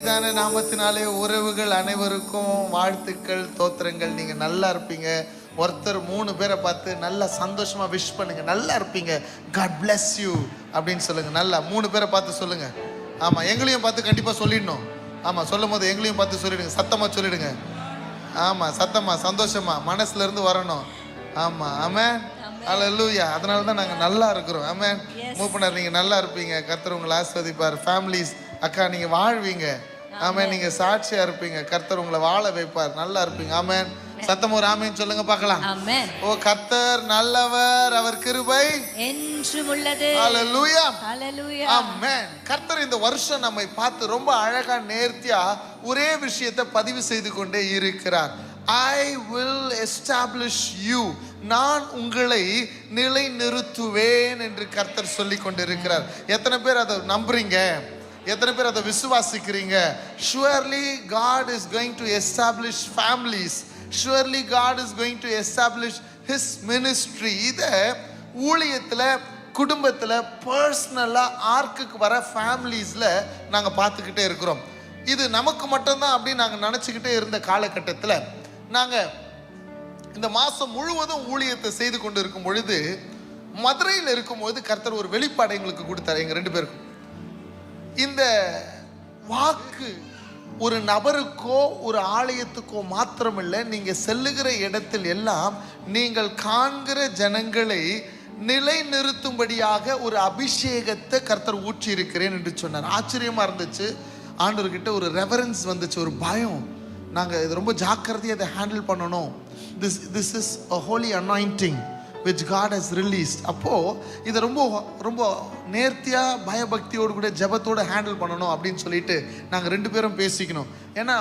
பரிசுத்தான நாமத்தினாலே உறவுகள் அனைவருக்கும் வாழ்த்துக்கள், தோத்திரங்கள். நீங்க நல்லா இருப்பீங்க. ஒருத்தர் 3 பேரை பார்த்து நல்லா சந்தோஷமா விஷ் பண்ணுங்க. நல்லா இருப்பீங்க, God bless you அப்படின்னு சொல்லுங்க. நல்லா 3 பேரை பார்த்து சொல்லுங்க. ஆமா, எங்களையும் பார்த்து கண்டிப்பா சொல்லிடணும். ஆமா, சொல்லும் போது எங்களையும் பார்த்து சொல்லிடுங்க, சத்தமா சொல்லிடுங்க. ஆமா, சத்தமா சந்தோஷமா மனசுல இருந்து வரணும். ஆமா, ஆமென், ஹல்லேலூயா. அதனால தான் நாங்கள் நல்லா இருக்கிறோம். ஆமென். மூவ் பண்ணார், நீங்கள் நல்லா இருப்பீங்க. கர்த்தர் உங்களை ஆஸ்வதிப்பார். ஃபேமிலிஸ் அக்கா நீங்கள் வாழ்வீங்க. ஆமென். நீங்கள் சாட்சியாக இருப்பீங்க. கர்த்தர் உங்களை வாழ வைப்பார். நல்லா இருப்பீங்க. ஆமென். சத்தம் ஒரு ஆமென் சொல்லுங்க பார்க்கலாம். ஆமென். ஓ கர்த்தர் நல்லவர், அவர் கிருபை என்றும் உள்ளது. ஹல்லேலூயா, ஹல்லேலூயா. ஆமென். கர்த்தர் இந்த வருஷம் நம்மை பார்த்து ரொம்ப அழகா நேர்த்தியா ஒரே விஷயத்தை பதிவு செய்து கொண்டே இருக்கிறார். I will establish you. நான் உங்களை நிலைநிறுத்துவேன் என்று கர்த்தர் சொல்லி கொண்டிருக்கிறார். எத்தனை பேர் அதை நம்புறீங்க? எத்தனை பேர் அதை விசுவாசிக்கிறீங்க? Surely God is going to establish families. Surely God is going to establish His ministry. இதை ஊழியத்தில், குடும்பத்தில், பர்சனலாக ஆர்க்குக்கு வர ஃபேமிலிஸில் நாங்கள் பார்த்துக்கிட்டே இருக்கிறோம். இது நமக்கு மட்டும்தான் அப்படின்னு நாங்கள் நினச்சிக்கிட்டே இருந்த காலகட்டத்தில் நாங்கள் இந்த மாதம் முழுவதும் ஊழியத்தை செய்து கொண்டு இருக்கும் பொழுது, மதுரையில் இருக்கும்போது கர்த்தர் ஒரு வெளிப்பாடு எங்களுக்கு கொடுத்தார், எங்கள் 2 பேருக்கும். இந்த வாக்கு ஒரு நபருக்கோ ஒரு ஆலயத்துக்கோ மாத்திரமில்லை, நீங்கள் செல்லுகிற இடத்தில் எல்லாம் நீங்கள் காண்கிற ஜனங்களை நிலைநிறுத்தும்படியாக ஒரு அபிஷேகத்தை கர்த்தர் ஊற்றி இருக்கிறேன் என்று சொன்னார். ஆச்சரியமாக இருந்துச்சு. ஆண்டவர்கிட்ட ஒரு ரெவரன்ஸ் வந்துச்சு, ஒரு பயம். நாங்கள் இது ரொம்ப ஜாக்கிரதையாக அதை ஹேண்டில் பண்ணணும். This is a holy anointing which God has released. அப்போது இதை ரொம்ப ரொம்ப நேர்த்தியாக பயபக்தியோடு கூட ஜெபத்தோடு ஹேண்டில் பண்ணணும் அப்படின்னு சொல்லிட்டு நாங்கள் 2 பேரும் பேசிக்கணும். ஏன்னா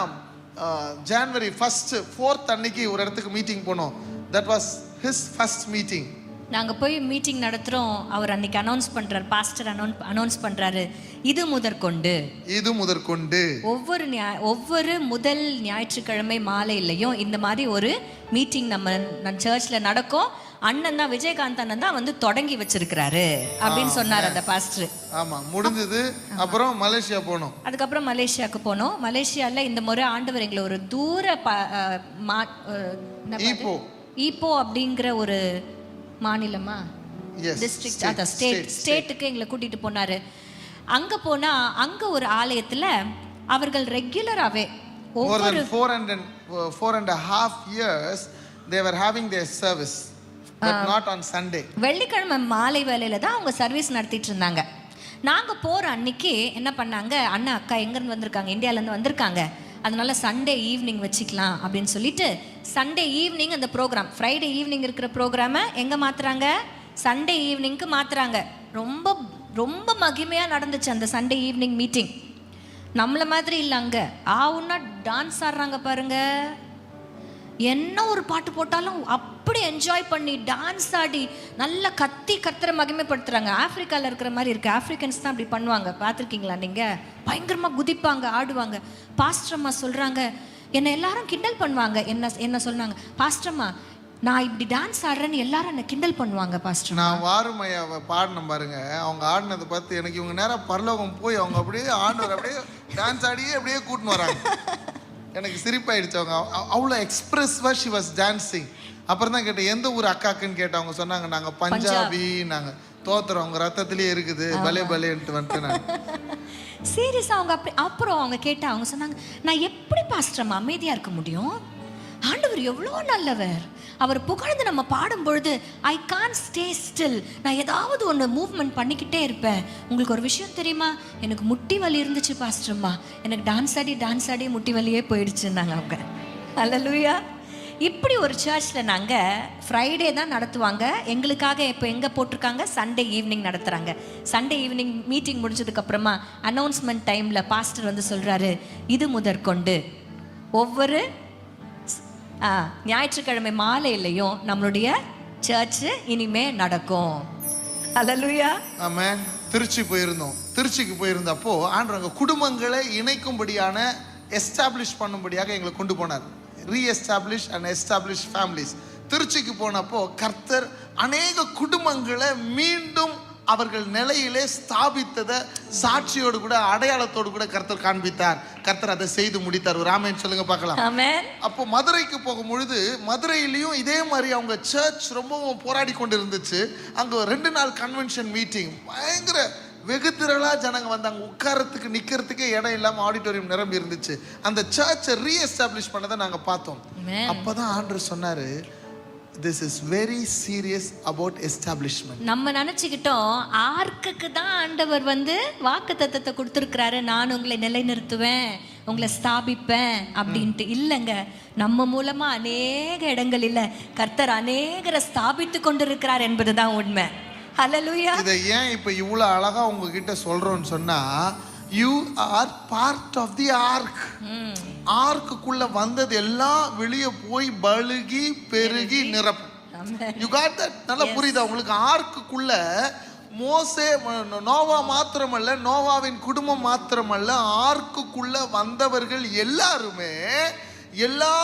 January 1st 4th அன்னைக்கு ஒரு இடத்துக்கு மீட்டிங் போனோம். That was his first meeting. நாங்கள் போய் மீட்டிங் நடத்துகிறோம். அவர் அன்னைக்கு அனௌன்ஸ் பண்ணுறாரு, பாஸ்டர் அனௌன்ஸ் பண்ணுறாரு, இது முதற்கொண்டு ஒவ்வொரு முதல் ஞாயிற்றுக்கிழமை மாலையிலையும் இந்த மாதிரி ஒரு மீட்டிங் நம்ம சர்ச்சில் நடக்கும். அண்ணன் தான், விஜயகாந்த் அண்ணன் தான் வந்து தொடங்கி வச்சிருக்கிறாரு அப்படின்னு சொன்னார் அந்த பாஸ்டர். ஆமாம், முடிஞ்சது. அப்புறம் மலேசியா போனோம். அதுக்கப்புறம் மலேசியாவுக்கு போனோம். மலேசியாவில் இந்த முறை ஆண்டவர் எங்களை ஒரு தூர ஈப்போ அப்படிங்கிற ஒரு மாநிலமா டிஸ்ட்ரிக்ட், அதான் ஸ்டேட்டுக்கு எங்களை கூட்டிட்டு போனாரு. அங்க போனா அங்க ஒரு ஆலயத்துல அவர்கள் ரெகுலராகவே ஒவ்வொரு 4.5 years they were having their service but not on Sunday. வெள்ளிக்கிழமை மாலை வேளையில தான் அவங்க சர்வீஸ் நடத்திட்டு இருந்தாங்க. நாங்க போற அன்னைக்கு என்ன பண்ணாங்க, அண்ணா அக்கா எங்கேருந்து வந்திருக்காங்க, இந்தியாவிலேருந்து வந்திருக்காங்க, அதனால சண்டே ஈவினிங் வச்சுக்கலாம் அப்படின்னு சொல்லிட்டு சண்டே ஈவினிங் அந்த ப்ரோக்ராம், ஃப்ரைடே ஈவினிங் இருக்கிற ப்ரோக்ராமை எங்கே மாற்றுறாங்க, சண்டே ஈவினிங்க்கு மாற்றுறாங்க. ரொம்ப ரொம்ப மகிமையாக நடந்துச்சு அந்த சண்டே ஈவினிங் மீட்டிங். நம்மளை மாதிரி இல்லை, அங்கே ஆவுன்னா டான்ஸ் ஆடுறாங்க பாருங்க. என்ன ஒரு பாட்டு போட்டாலும் அப்படி என்ஜாய் பண்ணி டான்ஸ் ஆடி நல்லா கத்தி கர்த்தரை மகிமைப்படுத்துறாங்க. ஆப்பிரிக்காவில் இருக்கிற மாதிரி இருக்கு. ஆப்பிரிக்கன்ஸ் தான் அப்படி பண்ணுவாங்க, பார்த்துருக்கீங்களா நீங்கள்? பயங்கரமாக குதிப்பாங்க, ஆடுவாங்க. பாஸ்டர்மா சொல்கிறாங்க, என்னை எல்லாரும் கிண்டல் பண்ணுவாங்க. என்ன சொன்னாங்க, பாஸ்டர்மா நான் இப்படி டான்ஸ் ஆடுறேன்னு எல்லாரும் என்னை கிண்டல் பண்ணுவாங்க பாஸ்டர். நான் வாருமையாவை பாடினேன் பாருங்க, அவங்க ஆடினதை பார்த்து எனக்கு இவங்க நேரம் பரலோகம் போய் அவங்க அப்படியே ஆண்டவர் அப்படியே டான்ஸ் ஆடியே அப்படியே கூட்டின்னு வராங்க. எனக்கு சிரிப்பாயிடுச்சு. அவங்க அவ்வளோ எக்ஸ்பிரஸ்வா ஷி வாஸ் டான்சிங். அப்புறம் தான் கேட்டேன், எந்த ஊர் அக்காக்குன்னு கேட்டேன். அவங்க சொன்னாங்க, நாங்கள் பஞ்சாபி, நாங்கள் தோத்துறோம், அவங்க ரத்தத்திலேயே இருக்குது, பலே பலேன்ட்டு வந்துட்டு நான் சீரியஸாக அவங்க அப்படி. அப்புறம் அவங்க கேட்டால் அவங்க சொன்னாங்க, நான் எப்படி பாஸ்டர் அமைதியாக இருக்க முடியும், ஆண்டவர் எவ்வளோ நல்லவர், அவர் புகழ்ந்து நம்ம பாடும் பொழுது ஐ கான் ஸ்டே ஸ்டில், நான் ஏதாவது ஒன்று மூவ்மெண்ட் பண்ணிக்கிட்டே இருப்பேன். உங்களுக்கு ஒரு விஷயம் தெரியுமா, எனக்கு முட்டி வலி இருந்துச்சு பாஸ்டர்மா, எனக்கு டான்ஸ் ஆடி முட்டி வலியே போயிடுச்சுன்னாங்க அவங்க. அல்லேலூயா. இப்படி ஒரு சர்ச்சில் நாங்கள் ஃப்ரைடே தான் நடத்துவாங்க. எங்களுக்காக இப்போ எங்கே போட்டிருக்காங்க, சண்டே ஈவினிங் நடத்துகிறாங்க. சண்டே ஈவினிங் மீட்டிங் முடிஞ்சதுக்கப்புறமா அனௌன்ஸ்மெண்ட் டைமில் பாஸ்டர் வந்து சொல்கிறாரு, இது முதற்கொண்டு ஒவ்வொரு ஞாயிற்றுக்கிழமை மாலையிலையும் நம்மளுடைய சர்ச்சு இனிமே நடக்கும். அல்லேலூயா. ஆமென். திருச்சிக்கு போயிருந்தப்போ ஆண்டவங்க குடும்பங்களை இணைக்கும்படியான எஸ்டாப்ளிஷ் பண்ணும்படியாக எங்களை கொண்டு போனார். Re-establish and establish families. திருச்சிக்கு போனப்போ கர்த்தர் அநேக குடும்பங்களை மீண்டும் அவர்கள் நிலையிலே ஸ்தாபித்ததை சாட்சியோடு கூட அடையாளத்தோடு கூட கர்த்தர் காண்பித்தார். கர்த்தர் அதை செய்து முடித்தார். ஒரு ஆமென் சொல்லுங்க பார்க்கலாம். ஆமென். அப்போ மதுரைக்கு போகும் பொழுது மதுரையிலையும் இதே மாதிரி அவங்க சர்ச் ரொம்பவும் போராடி கொண்டு இருந்துச்சு. அங்கே 2 நாள் கன்வென்ஷன் மீட்டிங், பயங்கர வெகு திரளா ஜனங்க வந்தாங்க. உட்காரத்துக்கு நிக்கிறதுக்கே இடம் இல்லாம ஆடிட்டோரியம் நிரம்பி இருந்துச்சு. அந்த சர்ச்சை ரீஎஸ்டாப்ளிஷ் பண்ணதை நாங்க பார்த்தோம். அப்பதான் ஆண்டவர் சொன்னாரு, this is very serious about establishment. நம்ம நினைச்சுக்கிட்டோம் ஆர்க்குக்கு தான் ஆண்டவர் வாக்குத்தத்தத்தை கொடுத்துருக்கிறாரு, நான் உங்களை நிலைநிறுத்துவேன், உங்களை ஸ்தாபிப்பேன் அப்படின்ட்டு. இல்லைங்க, நம்ம மூலமா அநேக இடங்களில் கர்த்தர் அநேகரை ஸ்தாபித்து கொண்டிருக்கிறார் என்பதுதான் உண்மை. ஹல்லேலூயா. இதை ஏன் இப்ப இவ்வளவு அழகா உங்ககிட்ட சொல்றோம்னு சொன்னா, you are part of the ark. ஆர்க்குள்ள வந்தது எல்லாம் வெளியே போய் பலுகி பெருகி நிரப்பும். you got that? நல்லா புரியுதா உங்களுக்கு? ஆர்க்குள்ள மோசே, நோவா மாத்திரமல்ல, நோவாவின் குடும்பம் மாத்திரமல்ல, ஆர்க்குள்ள வந்தவர்கள் எல்லாருமே எல்லா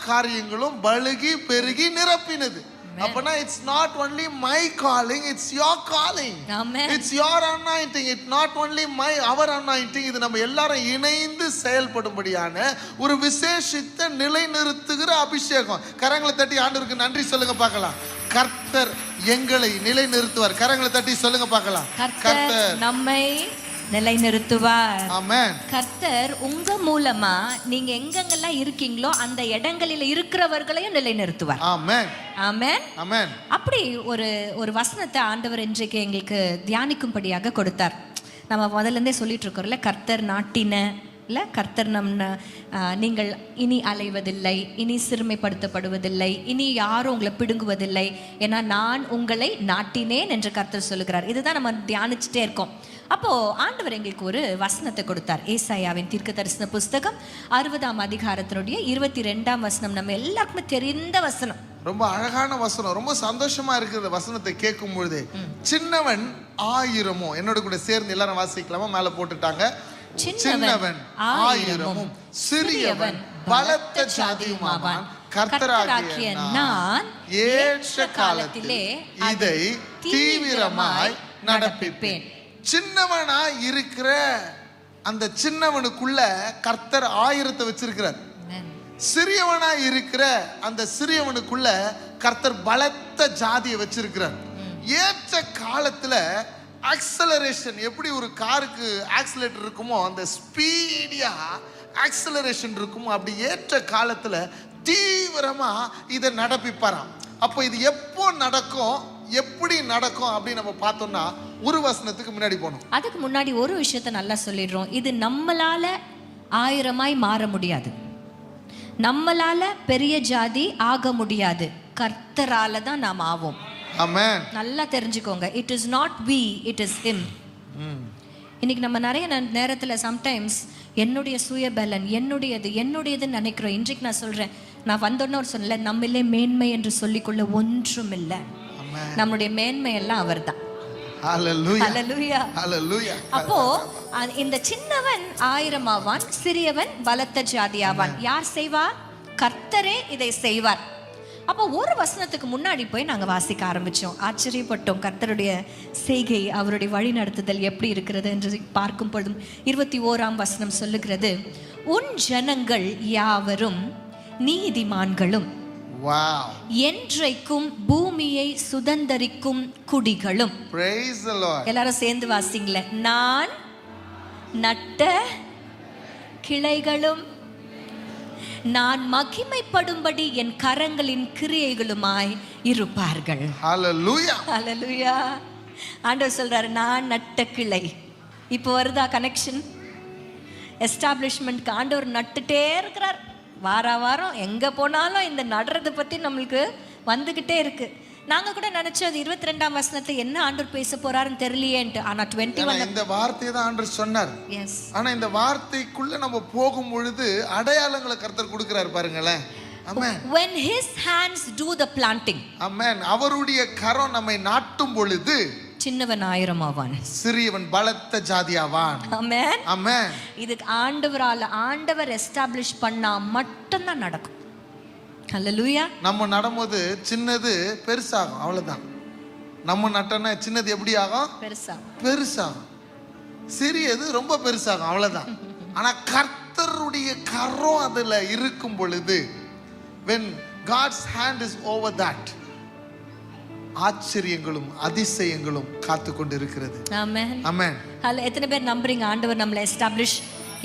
காரியங்களும் பலுகி பெருகி நிரப்பினது. அப்பனா it's not only my calling, it's your calling. Amen. It's your anointing. It's not only our anointing. இது நம்ம எல்லாரும் இணைந்து செயல்படும்படியான ஒரு விசேஷித்த நிலைநிறுத்துகிற அபிஷேகம். கரங்களை தட்டி ஆண்டவருக்கு நன்றி சொல்லுங்க பார்க்கலாம். கர்த்தர் எங்களை நிலைநிறுத்துவார். கரங்களை தட்டி சொல்லுங்க பார்க்கலாம். கர்த்தர் நம்மை நிலைநிறுத்துவார். ஆமென். கர்த்தர் உங்க மூலமா நீங்க எங்கெங்கெல்லாம் இருக்கீங்களோ அந்த இடங்களில் இருக்கிறவர்களையும் நிலைநிறுத்துவார். ஆமென். ஆமென். ஆமென். அப்படி ஒரு வசனத்தை ஆண்டவர் இன்றைக்கு எங்களுக்கு தியானிக்கும்படியாக கொடுத்தார். நம்ம முதல்ல இருந்தே சொல்லிட்டு இருக்கோம்ல, கர்த்தர் நாட்டின இல்லை, கர்த்தர் நீங்கள் இனி அலைவதில்லை, இனி சிறுமைப்படுத்தப்படுவதில்லை, இனி யாரும் உங்களை பிடுங்குவதில்லை, ஏன்னா நான் உங்களை நாட்டினேன் என்று கர்த்தர் சொல்லுகிறார். இதுதான் நம்ம தியானிச்சுட்டே இருக்கோம். அப்போ ஆண்டவர் எங்களுக்கு ஒரு வசனத்தை கொடுத்தார். ஏசாயாவின் தீர்க்கதரிசன புஸ்தகம் 60ஆம் அதிகாரத்தினுடைய 22ஆம் வசனம். நம்ம எல்லாருக்குமே தெரிந்த வசனம், ரொம்ப அழகான வசனம். ரொம்ப சந்தோஷமா இருக்குது வசனத்தை கேட்கும் பொழுது. சின்னவன் 1000 என்னோட கூட சேர்ந்து எல்லாரும் வாசிக்கலாமா? மேல போட்டுட்டாங்க. சின்னவன் 1000 சிறியவன் பலத்த ஜாதியுமாவான், கர்த்தராகிய நான் ஏற்ற காலத்திலே இதை தீவிரமாய் நடப்பிப்பேன். சின்னவனா இருக்கிற அந்த சின்னவனுக்குள்ள கர்த்தர் 1000 வச்சிருக்கிறார். சிறியவனா இருக்கிற அந்த சிறியவனுக்குள்ள கர்த்தர் பலத்த ஜாதியை வச்சிருக்கிறார். ஏற்ற காலத்துல ஆக்சலரேஷன், எப்படி ஒரு காருக்கு ஆக்சிலேட்டர் இருக்குமோ அந்த ஸ்பீடியா ஆக்சலரேஷன் இருக்குமோ, அப்படி ஏற்ற காலத்துல தீவிரமா இதை நடப்பிப்பாராம். அப்போ இது எப்போ நடக்கும், எப்படி நடக்கும் அப்படின்னு நம்ம பார்த்தோம்னா, ஒரு வசனத்துக்கு முன்னாடி போனோம். அதுக்கு முன்னாடி ஒரு விஷயத்தை நல்லா சொல்லிடுறோம். இது நம்மளால 1000 மாற முடியாது, நம்மளால பெரிய ஜாதி ஆக முடியாது, கர்த்தரால தான் நாம் ஆவோம். ஆமென். நல்லா தெரிஞ்சுக்கோங்க. It is not we, it is him. இன்னைக்கு நம்ம நிறைய நேரத்தில் சம்டைம்ஸ் என்னுடைய சுயபலன், என்னுடையதுன்னு நினைக்கிறோம். இன்றைக்கு நான் சொல்றேன், நான் வந்தோன்னு ஒரு சொல்லல, நம்மளே மேன்மை என்று சொல்லிக்கொள்ள ஒன்றும் இல்லை. நம்முடைய மேன்மை எல்லாம் அவர் தான். அப்போ இந்த சின்னவன் 1000 ஆவான், சிறியவன் பலத்த ஜாதி ஆவான். யார் செய்வார்? கர்த்தரே இதை செய்வார். அப்போ ஒரு வசனத்துக்கு முன்னாடி போய் நாங்க வாசிக்க ஆரம்பிச்சோம். ஆச்சரியப்பட்டோம். கர்த்தருடைய செய்கை, அவருடைய வழி நடத்துதல் எப்படி இருக்கிறது என்று பார்க்கும் பொழுதும் 21ஆம் வசனம் சொல்லுகிறது, உன் ஜனங்கள் யாவரும் நீதிமான்களும், என்றைக்கும் பூமியை சுதந்தரிக்கும் குடிகளும். Praise the Lord. எல்லாரும் சேர்ந்து வாசிங்களே. நான் நட்ட கிளைகளும் நான் மகிமைப்படும்படி என் கரங்களின் கிரியைகளுமாய் இருப்பார்கள். ஹல்லேலூயா. ஹல்லேலூயா. ஆண்டவர் சொல்றாரு, நான் நட்ட கிளை. இப்போ வருதா கனெக்ஷன்? எஸ்டாப்ளிஷ்மெண்ட்க்கு ஆண்டவர் நட்டுட்டே இருக்கிறார். வாரம் எங்க போனாலும் இந்த நடுறதை பத்தி நம்மளுக்கு வந்துகிட்டே இருக்கு. நாங்க கூட நினைச்சோம் 22ஆம் வசனத்துல என்ன ஆண்டவர் பேச போறாருன்னு தெரியலையேன்ட்டு. ஆனா 21 இந்த வார்த்தையை தான் ஆண்டவர் சொன்னார். எஸ். ஆனா இந்த வார்த்தைக்குள்ள நம்ம போகும் பொழுது அடையாளங்களை கர்த்தர் கொடுக்கிறார் பாருங்களேன். ஆமென். When his hands do the planting. ஆமென். அவருடைய கரம் நம்மை நாட்டும் பொழுது சின்னவன் 1000 ஆவான், சிறியவன் பலத்த ஜாதியாவான். ஆமென். ஆமென். இதுக்கு ஆண்டவர் எஸ்டாப்ளிஷ் பண்ணா மட்டும்தான் நடக்கும். ஹல்லேலூயா. நம்ம நடும்போது சின்னது பெருசாகும், அவ்வளவுதான். நம்ம நட்டோன்னா சின்னது எப்படி ஆகும்? பெருசா பெருசாகும். சிறியது ரொம்ப பெருசாகும், அவ்வளவுதான். ஆனா கர்த்தருடைய கரம் அதுல இருக்கும் பொழுது, when God's hand is over that, ஆச்சரியங்களும் அதிசயங்களும் காத்து கொண்டு இருக்கிறது. ஆமென். ஆமென். ஹல்ல எத்தனை பேர் நம்புறீங்க ஆண்டவர் நம்மளை எஸ்டாப்லிஷ்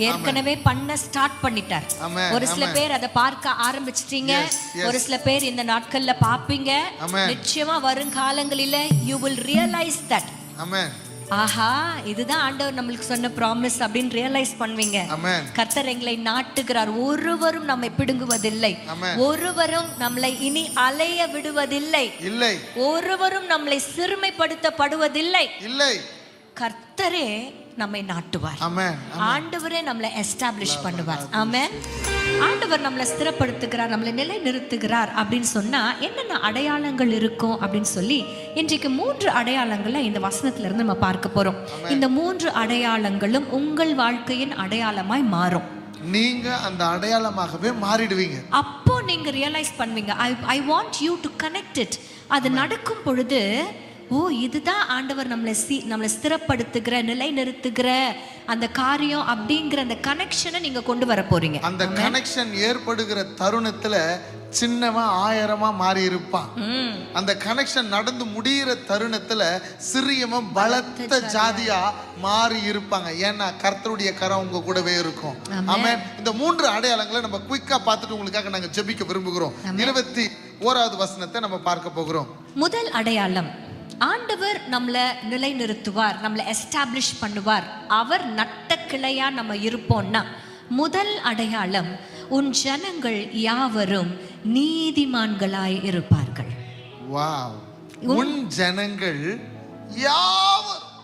ஏற்கனவே பண்ண ஸ்டார்ட் பண்ணிட்டார். ஒரு சில பேர் அதை பார்க்க ஆரம்பிச்சிட்டீங்க. ஒரு சில பேர் இந்த நாட்கள்ல பாப்பீங்க. நிச்சயமா வருங்காலங்களில you will realize that. ஆமென். ஆஹா, இதுதான் ஆண்டவர் நம்மளுக்கு சொன்ன ப்ராமிஸ் அப்படின்னு ரியலைஸ் பண்ணுவீங்க. கர்த்தர் எங்களை நாட்டுகிறார். ஒருவரும் நம்மை பிடுங்குவதில்லை. ஒருவரும் நம்மளை இனி அலைய விடுவதில்லை. இல்லை. ஒருவரும் நம்மளை சிறுமைப்படுத்தப்படுவதில்லை. இல்லை. கர்த்தரே நம்மை நாட்டுவார். ஆண்டவரே நம்மளை எஸ்டாப்லிஷ் பண்ணுவார். ஆமென். ஆண்டவர் நம்மளை ஸ்திரப்படுத்துகிறார், நம்மளை நிலை நிறுத்துகிறார் அப்படின்னு சொன்னா என்னென்ன அடையாளங்கள் இருக்கும் அப்படின்னு சொல்லி இன்றைக்கு 3 அடையாளங்களை இந்த வசனத்துல இருந்து நம்ம பார்க்க போறோம். இந்த 3 அடையாளங்களும் உங்கள் வாழ்க்கையின் அடையாளமாய் மாறும். நீங்க அந்த அடையாளமாகவே மாறிடுவீங்க. அப்போ நீங்க ரியலைஸ் பண்ணுவீங்க, I want you to connect it. அது நடக்கும் பொழுது, ஓ இதுதான் ஆண்டவர் நம்மளை ஸ்திரப்படுத்துகிற, நிலை நிறுத்துகிற அந்த காரியம் அப்படிங்கிற அந்த கனெக்ஷனை நீங்க கொண்டு வர போறீங்க. அந்த கனெக்ஷன் ஏற்படுகிற தருணத்துல சின்னவன் 1000 மாறி இருப்பான். அந்த கனெக்ஷன் நடந்து முடிகிற தருணத்துல சிறியவன் பலத்த ஜாதியா மாறி இருப்பாங்க. ஏன்னா கர்த்தருடைய கரம் உங்க கூடவே இருக்கும். ஆமென். இந்த 3 அடையாளங்களை நம்ம குயிக்கா பார்த்துட்டு உங்களுக்காக நாங்க ஜெபிக்க விரும்புகிறோம். 21வது வசனத்தை நம்ம பார்க்க போகிறோம். முதல் அடையாளம், ஆண்டவர் நம்மளை நிலை நிறுத்துவார், நம்மளை எஸ்டாப்லிஷ் பண்ணுவார். அவர் நட்ட கிளையா நம்ம இருப்போம்னா முதல் அடையாளம், உன் ஜனங்கள் யாவரும் நீதிமான்களாய் இருப்பார்கள். வாவ். உன் ஜனங்கள் யாவரும்,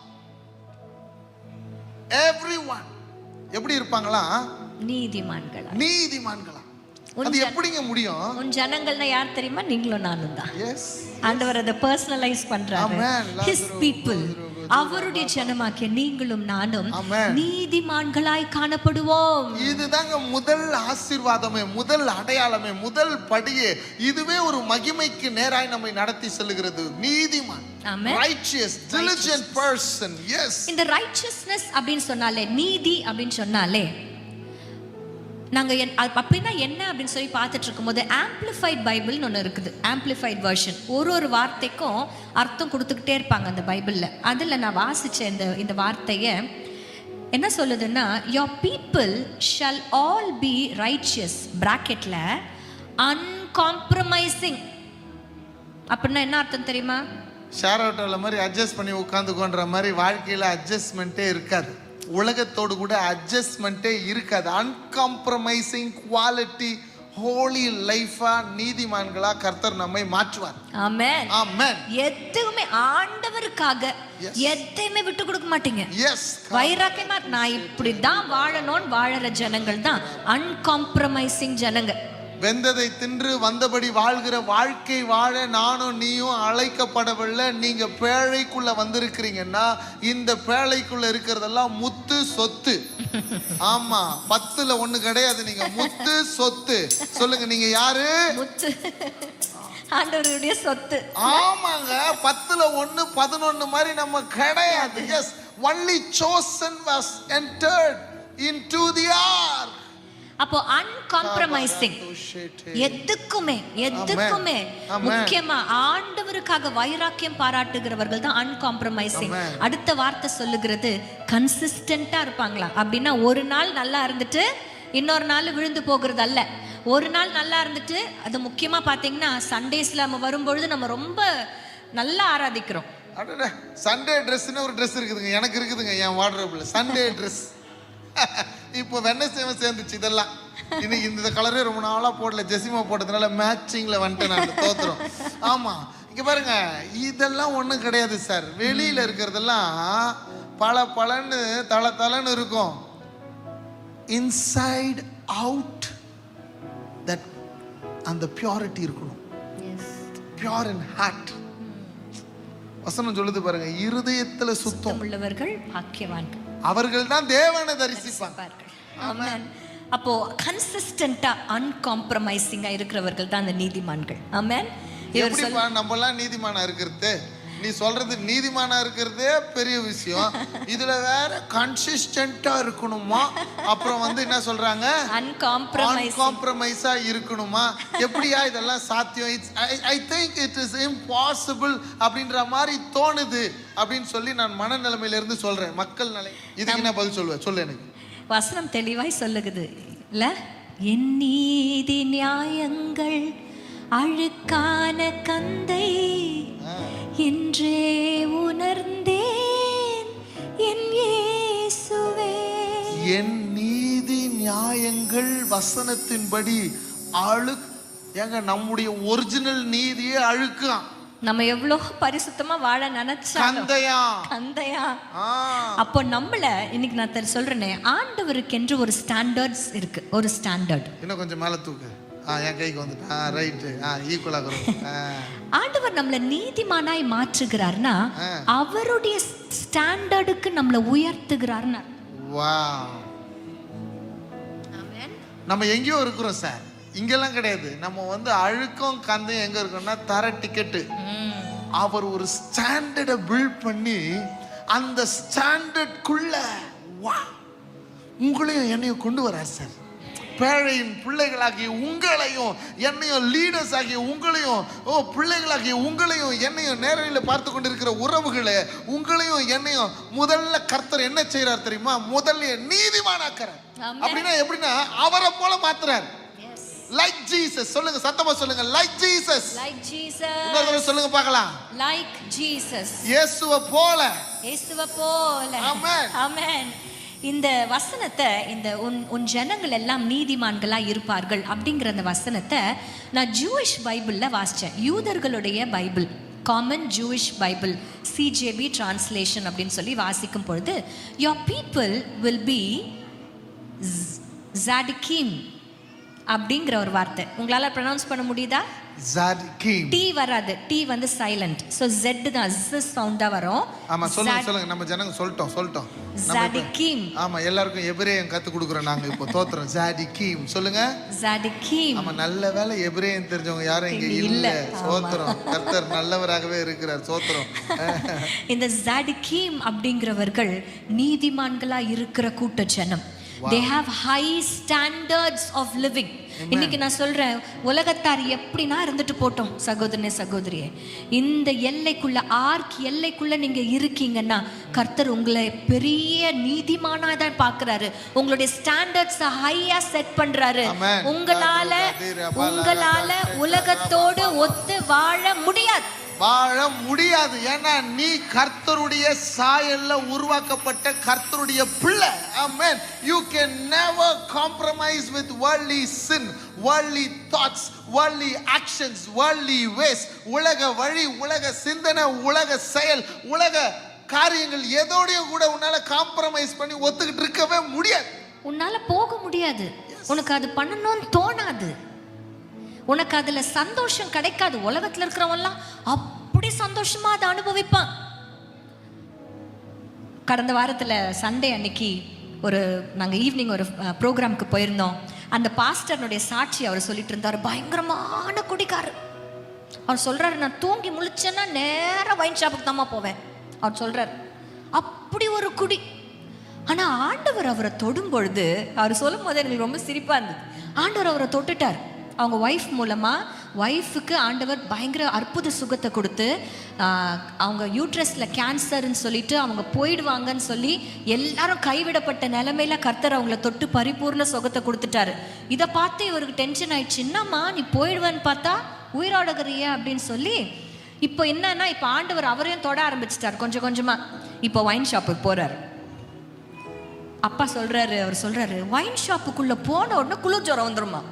everyone எப்படி இருப்பாங்களா? நீதிமான்களா. நீதிமான்களா. அது எப்படிங்க முடியும்? உன் ஜனங்கள்னா யார் தெரியுமா? நீங்களும் நானும் தான். எஸ். ஆண்டவர் அதை பர்சனலைஸ் பண்றாரு. His people, அவருடைய ஜனமாகிய நீங்களும் நானும் நீதிமான்களாய் காணப்படுவோம். இதுதாங்க முதல் ஆசீர்வாதமே, முதல் அடையாளமே, முதல் படியே. இதுவே ஒரு மகிமைக்கு நேராய் நம்மை நடத்தி செல்கிறது. நீதிமான், righteous, diligent person. Yes. இந்த righteousness அப்படின்னு சொன்னாலே, நீதி அப்படின்னு சொன்னாலே, நாங்க அப்படின்னா என்ன அப்படின்னு சொல்லி பார்த்துட்டு இருக்கும்போது ஆம்பிளிஃபைட் பைபிள்னு ஒன்று இருக்குது. Amplified version. ஒரு வார்த்தைக்கும் அர்த்தம் கொடுத்துக்கிட்டே இருப்பாங்க அந்த பைபிளில். அதில் நான் வாசித்த இந்த வார்த்தையை என்ன சொல்லுதுன்னா, your people shall all be righteous, பிராக்கெட்டில் uncompromising. அப்படின்னா என்ன அர்த்தம் தெரியுமா? ஷேர் ஆட்டோவில் மாதிரி அட்ஜஸ்ட் பண்ணி உட்காந்துக்கோன்ற மாதிரி வாழ்க்கையில் அட்ஜஸ்ட்மெண்ட்டே இருக்காது. உலகத்தோடு கூட அட்ஜஸ்ட்மெண்ட்டே இருக்காது. அன்காம்ப்ரமைசிங் குவாலிட்டி, ஹோலி லைஃபா, நீதிமான்களா கர்த்தர் நம்மை மாற்றுவார். ஆமென். ஆமென். எதுவுமே ஆண்டவருக்காக எதையுமே விட்டு கொடுக்க மாட்டீங்க. எஸ். வைராக்கியமா நான் இப்படி தான் வாழணும்னு வாழற ஜனங்கள் தான் அன்காம்ப்ரமைசிங் ஜனங்க. வெந்ததை தின்று வந்தபடி வாழ்கிற வாழ்க்கை வாழ நானும் நீயும் அழைக்கப்படவில்லை. நீங்க பேழைக்குள்ள வந்திருக்கிறீங்கன்னா இந்த பேழைக்குள்ள இருக்கிறதெல்லாம் முத்து சொத்து. ஆமா, 10ல் 1 கிடையாது. நீங்க முத்து சொத்து. சொல்லுங்க, நீங்க யாரு? முத்து, ஆண்டவருடைய சொத்து. ஆமாங்க, 10ல் 1 11 மாதிரி நம்ம கிடையாது. Yes, only chosen was entered into the ark. அப்போ அன்காம்ப்ரமைசிங், எதுக்குமே முக்கியமா ஆண்டவருக்காக வைராக்கியம் பாராட்டுகிறவர்கள் தான் அன்காம்ப்ரமைசிங். அடுத்த வார்த்தை சொல்லுகிறது கன்சிஸ்டன்ட்டா இருப்பாங்களா. அப்படின்னா ஒரு நாள் நல்லா இருந்துட்டு இன்னொரு நாள் விழுந்து போகிறது அல்ல. ஒரு நாள் நல்லா இருந்துட்டு, அது முக்கியமா பாத்தீங்கன்னா சண்டேஸ்ல நம்ம வரும்பொழுது நம்ம ரொம்ப நல்லா ஆராதிக்கிறோம். சண்டே ட்ரெஸ்ன்னு ஒரு ட்ரெஸ் இருக்குதுங்க, எனக்கு இருக்குதுங்க என் வார்ட்ரோப்ல. சண்டே ட்ரெஸ் இப்போ வெட்னஸ்டே சேர்ந்துச்சு. இதெல்லாம் இன்னைக்கு இந்த கலரே ரொம்ப நாளா போடல, ஜெசிமா போட்டதுனால மேட்சிங்ல வந்துட்டேன் நான். தோத்துறோம். ஆமா, இங்க பாருங்க, இதெல்லாம் ஒண்ணும் கிடையாது சார். வெளியில இருக்கிறதெல்லாம் பலன்னு தலன்னு இருக்கும். இன்சைட் அவுட் தட் அந்த பியூரிட்டி இருக்கணும். Pure in heart. வசனம் சொல்லுது பாருங்க, இருதயத்துல சுத்தம் உள்ளவர்கள் பாக்கியவான்கள், அவர்கள் தான் தேவனை தரிசிப்பார்கள். ஆமென். அப்போ கன்சிஸ்டன்ட்டா அன்காம்ப்ரமைசிங்கா இருக்கிறவர்கள் தான் அந்த நீதிமான்கள். ஆமென். எப்படிப்பா நம்மலாம் நீதிமானா இருக்கிறது? நீ சொல்றது நீதிமானா இருக்கிறதே பெரிய விஷயம், இதுல வேற கன்சிஸ்டன்ட்டா இருக்கணுமா, அப்புறம் வந்து என்ன சொல்றாங்க அன்காம்ப்ரமைஸா இருக்கணுமா, எப்படியா இதெல்லாம் சாத்தியம்? I think it is impossible அப்படின்ற மாதிரி தோணுது அப்படின்னு சொல்லி நான் மனநிலைமையில இருந்து சொல்றேன். மக்கள் நிலை இதுக்கு என்ன பதில் சொல்லுவேன்? சொல்லு. எனக்கு வசனம் தெளிவாய் சொல்லுகிறது இல்ல, என் நீதி நியாயங்கள் அழுக்கான கந்தை என்றே உணர்ந்தேன் என் இயேசுவே. என் நீதி நியாயங்கள் வசனத்தின்படி ஏங்க நம்முடைய ஒரிஜினல் நீதியே அழுக்காம். நம்ம எவ்வளவு பரிசுத்தமா வாழ நினைச்சா கந்தையா. அப்போ நம்மள இன்னைக்கு நான் சொல்றேனே, ஆண்டவருக்கு என்று ஒரு ஸ்டாண்டர்ட்ஸ் இருக்கு. ஒரு ஸ்டாண்டர்ட் இன்னும் கொஞ்சம் மேல தூக்கு. என் கைக்கு வந்துட்டா ரைட். ஈக்குவலா ஆண்டவர் நம்மள நீதிமானாய் மாற்றுகிறார்னா அவருடைய ஸ்டாண்டர்டுக்கு நம்மள உயர்த்துகிறார்னா. வாவ். நம்ம எங்கேயோ இருக்கிறோம் சார், இங்கெல்லாம் கிடையாது. நம்ம வந்து அழுக்கம் கந்தையும் எங்க இருக்கோம்னா தர டிக்கெட்டு. அவர் ஒரு ஸ்டாண்டர்டை பில்ட் பண்ணி அந்த ஸ்டாண்டர்டுக்குள்ள உங்களையும் என்னையும் கொண்டு வரார் சார். பேழையின் பிள்ளைகளாகிய உங்களையும் என்னையும், லீடர்ஸ் ஆகிய உங்களையும், பிள்ளைகளாகிய உங்களையும் என்னையும், நேரடியில் பார்த்து கொண்டிருக்கிற உறவுகளை உங்களையும் என்னையும் முதல்ல கர்த்தர் என்ன செய்யறார் தெரியுமா? முதல்ல நீதிமானாக்குறார். அப்படின்னா எப்படின்னா அவரை போல மாத்துறார். Like Jesus. சொல்லுங்க, சத்தமா சொல்லுங்க. Like Jesus. Like Jesus. இன்னொரு சொல்லுங்க பார்க்கலாம். Like Jesus. இயேசுவை போல. இயேசுவை போல. ஆமென். ஆமென். இந்த வசனத்தை, இந்த உன் ஜனங்கள் எல்லாம் நீதிமான்களா இருப்பார்கள் அப்படிங்கிற அந்த வசனத்தை நான் ஜூயிஷ் பைபிள்ல வாசிச்சேன். யூதர்களுடைய Bible, common Jewish Bible, CJB translation அப்படின்னு சொல்லி வாசிக்கும் பொழுது, your people will be ஸாடிகீம் அப்படிங்கிற ஒரு வார்த்தை உங்களால ப்ரொனவுன்ஸ் பண்ண முடியுதா? ஸாடிகீம். டி வராது, டி வந்து சைலண்ட். சோ Z தான், Z சவுண்டா வரும். ஆமா, சொல்லுங்க. நம்ம ஜனங்க சொல்லிட்டோம். ஸாடிகீம். ஆமா, எல்லாருக்கும் எபிரேயம் கத்து கொடுக்குறோம் நாங்க இப்போ. தோத்திரம். ஸாடிகீம் சொல்லுங்க. ஸாடிகீம். ஆமா, நல்ல வேளை எபிரேயம் தெரிஞ்சவங்க யாரும் இங்க இல்ல. சோத்திரம். கர்த்தர் நல்லவராகவே இருக்கிறார். சோத்திரம். இந்த ஸாடிகீம் அப்படிங்கிறவர்கள் நீதிமான்களா இருக்கிற கூட்ட ஜனம். They have high standards of living. இன்னைக்கு நான் சொல்றேன், உலகத்தார் எப்படின்னா இருந்துட்டு போட்டோம் சகோதரனே சகோதரியே, இந்த எல்லைக்குள்ள, ஆர்க் எல்லைக்குள்ள நீங்க இருக்கீங்கன்னா கர்த்தர் உங்களை பெரிய நீதிமானா தான் பார்க்கறாரு. உங்களுடைய ஸ்டாண்டர்ட்ஸ் ஹையா செட் பண்றாரு. உங்களால உலகத்தோடு ஒத்து வாழ முடியாது. ஏன்னா நீ கர்த்தருடைய சாயல்ல உருவாக்கப்பட்ட கர்த்தருடைய பிள்ளை. Amen. You can never compromise with worldly sin, worldly thoughts, worldly actions, worldly ways. உலக வழி, உலக சிந்தனை, உலக செயல், உலக காரியங்கள் எதோடையும் கூட உன்னால காம்ப்ரமைஸ் பண்ணி ஒத்துக்கிட்டு இருக்கவே முடியாது. உன்னால போக முடியாது. உனக்கு அது பண்ணணும்னு தோணாது. உனக்கு அதுல சந்தோஷம் கிடைக்காது. உலகத்துல இருக்கிறவங்கலாம் அப்படி சந்தோஷமா அதை அனுபவிப்பான். கடந்த வாரத்துல சண்டே அன்னைக்கு நாங்க ஈவினிங் ஒரு ப்ரோக்ராமுக்கு போயிருந்தோம். அந்த பாஸ்டர்னுடைய சாட்சி அவர் சொல்லிட்டு இருந்தார். பயங்கரமான குடிக்காரர். அவர் சொல்றாரு, நான் தூங்கி முழிச்சேன்னா நேரா வைன் ஷாப்புக்கு தாமா போவேன். அவர் சொல்றாரு, அப்படி ஒரு குடி. ஆனா ஆண்டவர் அவரை தொடும் பொழுது, அவர் சொல்லும் போது எனக்கு ரொம்ப சிரிப்பா இருந்தது. ஆண்டவர் அவரை தொட்டுட்டார். அவங்க ஒய்ஃப் மூலமா, ஒய்ஃபுக்கு ஆண்டவர் பயங்கர அற்புத சுகத்தை கொடுத்து, அவங்க யூட்ரஸ்ல கேன்சர்ன்னு சொல்லிட்டு அவங்க போயிடுவாங்கன்னு சொல்லி எல்லாரும் கைவிடப்பட்ட நிலைமையில கர்த்தர் அவங்கள தொட்டு பரிபூர்ண சுகத்தை கொடுத்துட்டாரு. இதை பார்த்து இவருக்கு டென்ஷன் ஆயிடுச்சு. என்னம்மா நீ போயிடுவேன்னு பார்த்தா உயிரோடுகிறிய அப்படின்னு சொல்லி, இப்போ என்னன்னா, இப்போ ஆண்டவர் அவரையும் தொட ஆரம்பிச்சிட்டார் கொஞ்சம் கொஞ்சமா. இப்போ ஒயின் ஷாப்புக்கு போறாரு. அப்பா சொல்றாரு, அவர் சொல்றாரு, ஒயின் ஷாப்புக்குள்ள போன உடனே குளிர் ஜுரம் வந்துருமா.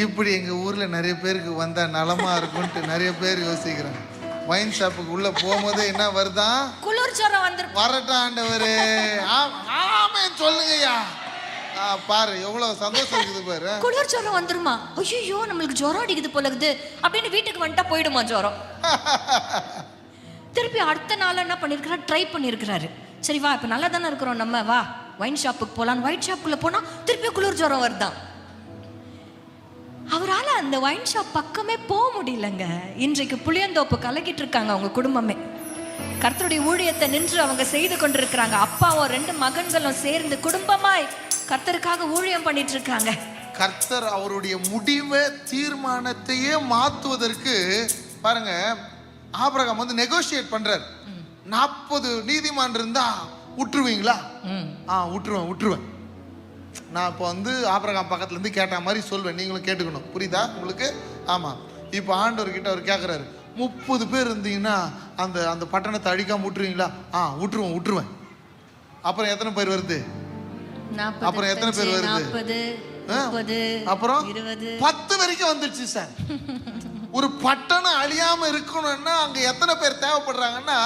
இப்படி எங்க ஊர்ல நிறைய பேருக்கு வந்தா நலமா இருக்கும்ட்டு நிறைய பேர் யோசிக்கிறாங்க. வைன் ஷாப்புக்கு உள்ள போகும்போது என்ன வருதான்? குளிர் ஜுரம் வந்துரும். வரட்டும் ஆண்டவரே. ஆமென் சொல்லுங்கய்யா. பாரு எவ்வளவு சந்தோஷம் இருக்குது பாரு. குளிர் ஜுரம் வந்துருமா. ஐயோ நம்மளுக்கு ஜுரம் அடிக்குது போல இருக்குது அப்படின்னு வீட்டுக்கு வந்துட்டா போயிடுமா ஜுரம். திருப்பி அடுத்த நாள் என்ன பண்ணிருக்கிறார், ட்ரை பண்ணிருக்கிறாரு. சரி வா, இப்ப நல்லா தானே இருக்கிறோம் நம்ம, வா ஒயின் ஷாப்புக்கு போலாம். ஒயின் ஷாப்புக்குள்ள போனா திருப்பி குளிர் ஜுரம் வருதான். அவரால் அந்த ஒயின் ஷாப் பக்கமே போக முடியலங்க. இன்றைக்கு புளியந்தோப்பு கலக்கிட்டு இருக்காங்க அவங்க குடும்பமே. கர்த்தருடைய ஊழியத்தை நின்று அவங்க செய்து கொண்டிருக்கிறாங்க. அப்பாவும் 2 மகன்களும் சேர்ந்து குடும்பமாய் கர்த்தருக்காக ஊழியம் பண்ணிட்டு இருக்காங்க. கர்த்தர் அவருடைய முடிவை தீர்மானத்தையே மாத்துவதற்கு பாருங்க, ஆபிரகாம் வந்து நெகோஷியேட் பண்றார். 40 நீதிமான் இருந்தா விட்டுருவீங்களா? விட்டுருவேன். நான் இப்போ வந்து ஆபிரகாம் பக்கத்துல இருந்து கேட்ட மாதிரி சொல்வேன், நீங்களும் கேட்டுக்கணும். புரியுதா உங்களுக்கு? ஆமா. இப்போ ஆண்டவர்கிட்ட அவர் கேட்குறாரு, 30 பேர் இருந்தீங்கன்னா அந்த அந்த பட்டணத்தை அழிக்காம விட்டுருவீங்களா? விட்டுருவேன். அப்புறம் எத்தனை பேர் வருது? அப்புறம் எத்தனை பேர் வருது? அப்புறம் 10 வரைக்கும் வந்துருச்சு சார். ஒரு பட்டணம் அழியாம இருக்கணும்னா அங்க எத்தனை பேர் தேவைப்படுறாங்கன்னா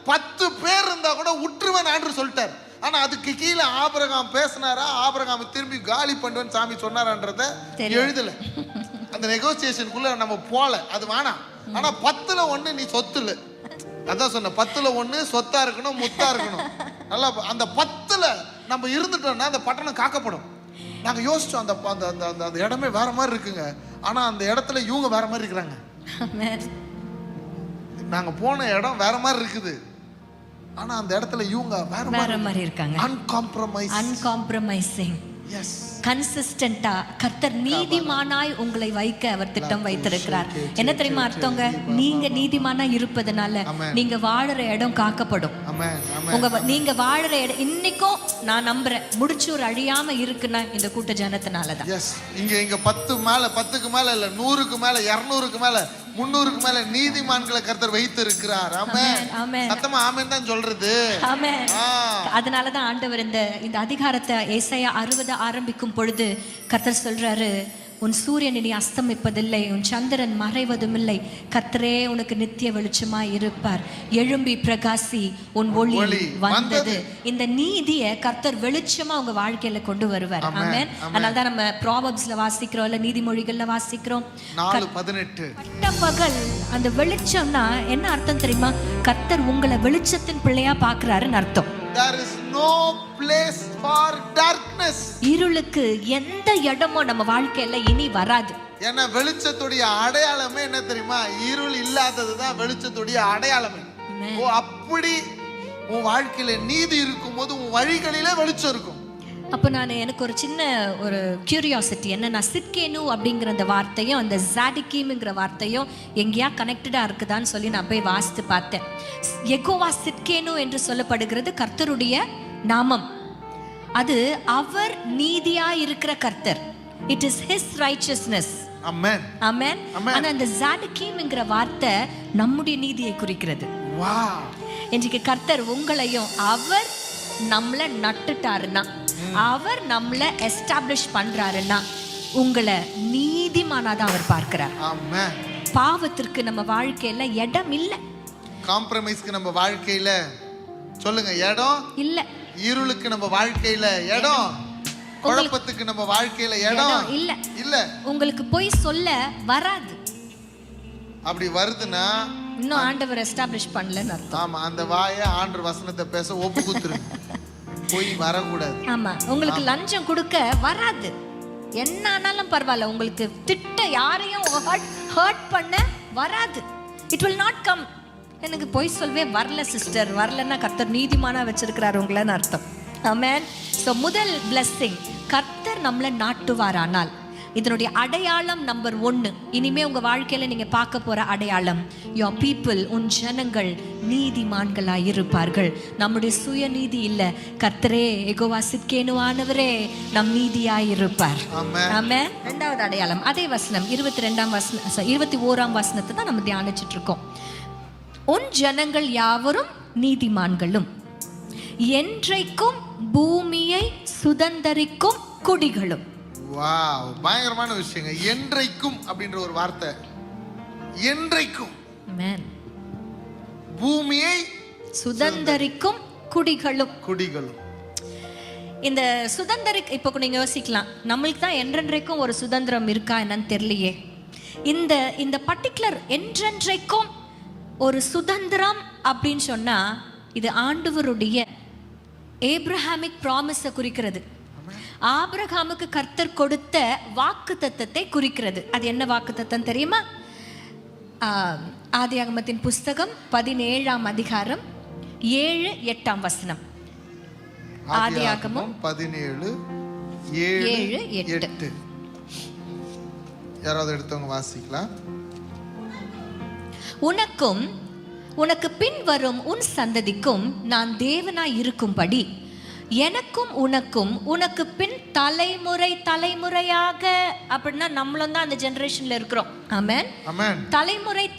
10 பேர் இருந்தா கூட விட்டுருவேன் ஆண்டு சொல்லிட்டார். ஆனா அதுக்கு கீழே ஆபிரகாம் பேசினாரா, ஆபிரகாம் திரும்பி காலி பண்ணுவேன் சாமி சொன்னாரான்றத எழுதல. அந்த நெகோசியேஷனுக்குள்ள நம்ம போல, அது வேணாம். ஆனா 10ல் 1 நீ சொத்து இல்லை. அதான் சொன்ன, 10ல் 1 சொத்தா இருக்கணும், முத்தா இருக்கணும். நல்லா அந்த 10ல் நம்ம இருந்துட்டோம்னா அந்த பட்டணம் காக்கப்படும். நாங்க யோசிச்சோம், அந்த அந்த அந்த இடமே வேற மாதிரி இருக்குங்க. ஆனா அந்த இடத்துல இவங்க வேற மாதிரி இருக்கிறாங்க. நாங்க போன இடம் வேற மாதிரி இருக்குது. ஆனா அந்த இடத்துல இவங்க வேற மாதிரி இருக்காங்க. அன்காம்ப்ரமைசிங். எஸ். கன்சிஸ்டன்ட்டா கர்த்தர் நீதிமானாய் உங்களை வைக்க அவர் திட்டம் வைத்திருக்கிறார். என்ன தெரியுமா அர்த்தங்க? நீங்க நீதிமானா இருப்பதனால நீங்க வாழுற இடம் காக்கப்படும். நீங்க வாழுற இடம் இன்னைக்கும் நான் நம்புறேன் முடிச்சூர் அழியாம இருக்குன்னா இந்த கூட்ட ஜனத்தினாலதான். இங்க 10க்கு மேல இல்ல, 100க்கு மேல, 200க்கு மேல, 300க்கு மேல நீதிமான்களை கர்த்தர் வைத்து இருக்கிறார். ஆமென். சத்தமா ஆமென் தான் சொல்றது. ஆமென். அதனாலதான் ஆண்டவர் இந்த அதிகாரத்தை ஏசாயா 60 ஆரம்பிக்கும் பொழுது கர்த்தர் சொல்றாரு, உன் சூரியன் இனி அஸ்தமிப்பதில்லை, உன் சந்திரன் மறைவதும் இல்லை, கர்த்தரே உனக்கு நித்திய வெளிச்சமாய் இருப்பார், எழும்பி பிரகாசி, உன் ஒளி வந்தது. இந்த நீதியை கர்த்தர் வெளிச்சமா உங்க வாழ்க்கையில கொண்டு வருவார். ஆமென். அதனாலதான் நம்ம ப்ராவர்ப்ஸ்ல வாசிக்கிறோம், இல்ல நீதிமொழிகள்ல வாசிக்கிறோம், 4:18 பகல் அந்த வெளிச்சம்னா என்ன அர்த்தம் தெரியுமா? கர்த்தர் உங்களை வெளிச்சத்தின் பிள்ளையா பாக்குறாருன்னு அர்த்தம். There is no place for darkness. இருளுக்கு எந்த இடமும் நம்ம வாழ்க்கையில இனி வராது. ஏன்னா வெளிச்சத்துடைய அடையாளமே என்ன தெரியுமா? இருள் இல்லாததுதான் வெளிச்சத்துடைய அடையாளமே. அப்படி உன் வாழ்க்கையில நீதி இருக்கும்போது உன் வழிகளிலே வெளிச்சம் இருக்கும். அப்போ எனக்கு ஒரு சின்ன ஒரு கியூரியாசிட்டி என்னன்னா, சிட்கேனு அப்படிங்கிற அந்த வார்த்தையும் அந்த ஜாடிகீம்ங்கிற வார்த்தையும் எங்கேயா கனெக்டடா இருக்குதான்னு சொல்லி நான் போய் வாசித்து பார்த்தேன். யெகோவா சிட்கேனு என்று சொல்லப்படுகிறது கர்த்தருடைய நாமம். அது அவர் நீதியா இருக்கிற கர்த்தர். It is his righteousness. Amen. Amen. ஆனா அந்த ஜாடிகீம்ங்கிற வார்த்தை நம்முடைய நீதியை குறிக்கிறது. வாவ். இன்றைக்கு கர்த்தர் உங்களையும் அவர் நம்மள நட்டுட்டாருன்னா, அவர் நம்மள எஸ்டாப்ளிஷ் பண்றாருன்னா உங்களை நீதிமானாதான் அவர் பார்க்கிறார். ஆமென். பாவத்திற்கு நம்ம வாழ்க்கையில இடம் இல்ல. காம்ப்ரமைஸ்க்கு நம்ம வாழ்க்கையில சொல்லுங்க இடம் இல்ல. இருளுக்கு நம்ம வாழ்க்கையில இடம், குழப்பத்துக்கு நம்ம வாழ்க்கையில இடம் இல்ல. இல்ல. உங்களுக்கு போய் சொல்ல வராது. அப்படி வருதுன்னா இன்னும் ஆண்டவர் எஸ்டாப்ளிஷ் பண்ணலன்னு அர்த்தம். ஆமா, அந்த வாயை ஆண்டவர் வசனத்தை பேச ஒப்பு குத்துரு. போய் வரக்கூடாது. ஆமா, உங்களுக்கு லஞ்சம் கொடுக்க வராது. என்ன ஆனாலும் பரவாயில்ல, உங்களுக்கு திட்ட யாரையும் ஹர்ட் பண்ண வராது. It will not come. எனக்கு போய் சொல்லவே வரல சிஸ்டர், வரலன்னா கர்த்தர் நீதிமானா வச்சிருக்கிறார் உங்களன்னு அர்த்தம். ஆமென். ஸோ முதல் பிளெஸ்ஸிங், கர்த்தர் நம்மளை நாட்டுவாரானால் இதனுடைய அடையாளம் நம்பர் 1. இனிமே உங்க வாழ்க்கையில நீங்க பார்க்க போற அடையாளம், your people, உன் ஜனங்கள் நீதிமான்களாய் இருப்பார்கள். நம்முடைய சுய நீதி இல்ல, கர்த்தரே யெகோவா சிட்கேனுவானவரே நம் நீதியாய் இருப்பார். ஆமென். 2வது அடையாளம் அதே வசனம் 21ஆம் வசனத்தை தான் நம்ம தியானிச்சிட்டு இருக்கோம். உன் ஜனங்கள் யாவரும் நீதிமான்களும் என்றைக்கும் பூமியை சுதந்தரிக்கும் குடிகளும். வாவ், பயங்கரமான விஷயங்க. என்றைக்கும் அப்படின்ற ஒரு வார்த்தை, என்றைக்கும். ஆமென். பூமியை சுதந்தரிக்கும் குடிகளும். இந்த இப்போ நீங்க யோசிக்கலாம், நம்மளுக்கு தான் என்றென்றைக்கும் ஒரு சுதந்திரம் இருக்கா என்னன்னு தெரியலையே. இந்த பர்டிகுலர் என்றென்றைக்கும் ஒரு சுதந்திரம் அப்படின்னு சொன்னா இது ஆண்டவருடைய ஏப்ரஹாமிக் ப்ராமிஸை குறிக்கிறது. ஆபிரகாமுக்கு கர்த்தர் கொடுத்த வாக்குத்தத்தத்தை குறிக்கிறது. அது என்ன வாக்குத்தத்தம் தெரியுமா? ஆதியாகமத்தின் புஸ்தகம் 17ஆம் அதிகாரம் 7-8 வசனம். ஆதியாகமம் 17:7-8. யாராவது எடுத்தவங்க வாசிக்கலாம். உனக்கு பின் வரும் உன் சந்ததிக்கும் நான் தேவனாய் இருக்கும்படி எனக்கும் உனக்கு பின் தலைமுறையாக, அப்படின்னா நம்மளும் தான் அந்த ஜெனரேஷன்ல இருக்கிறோம். ஆமென்.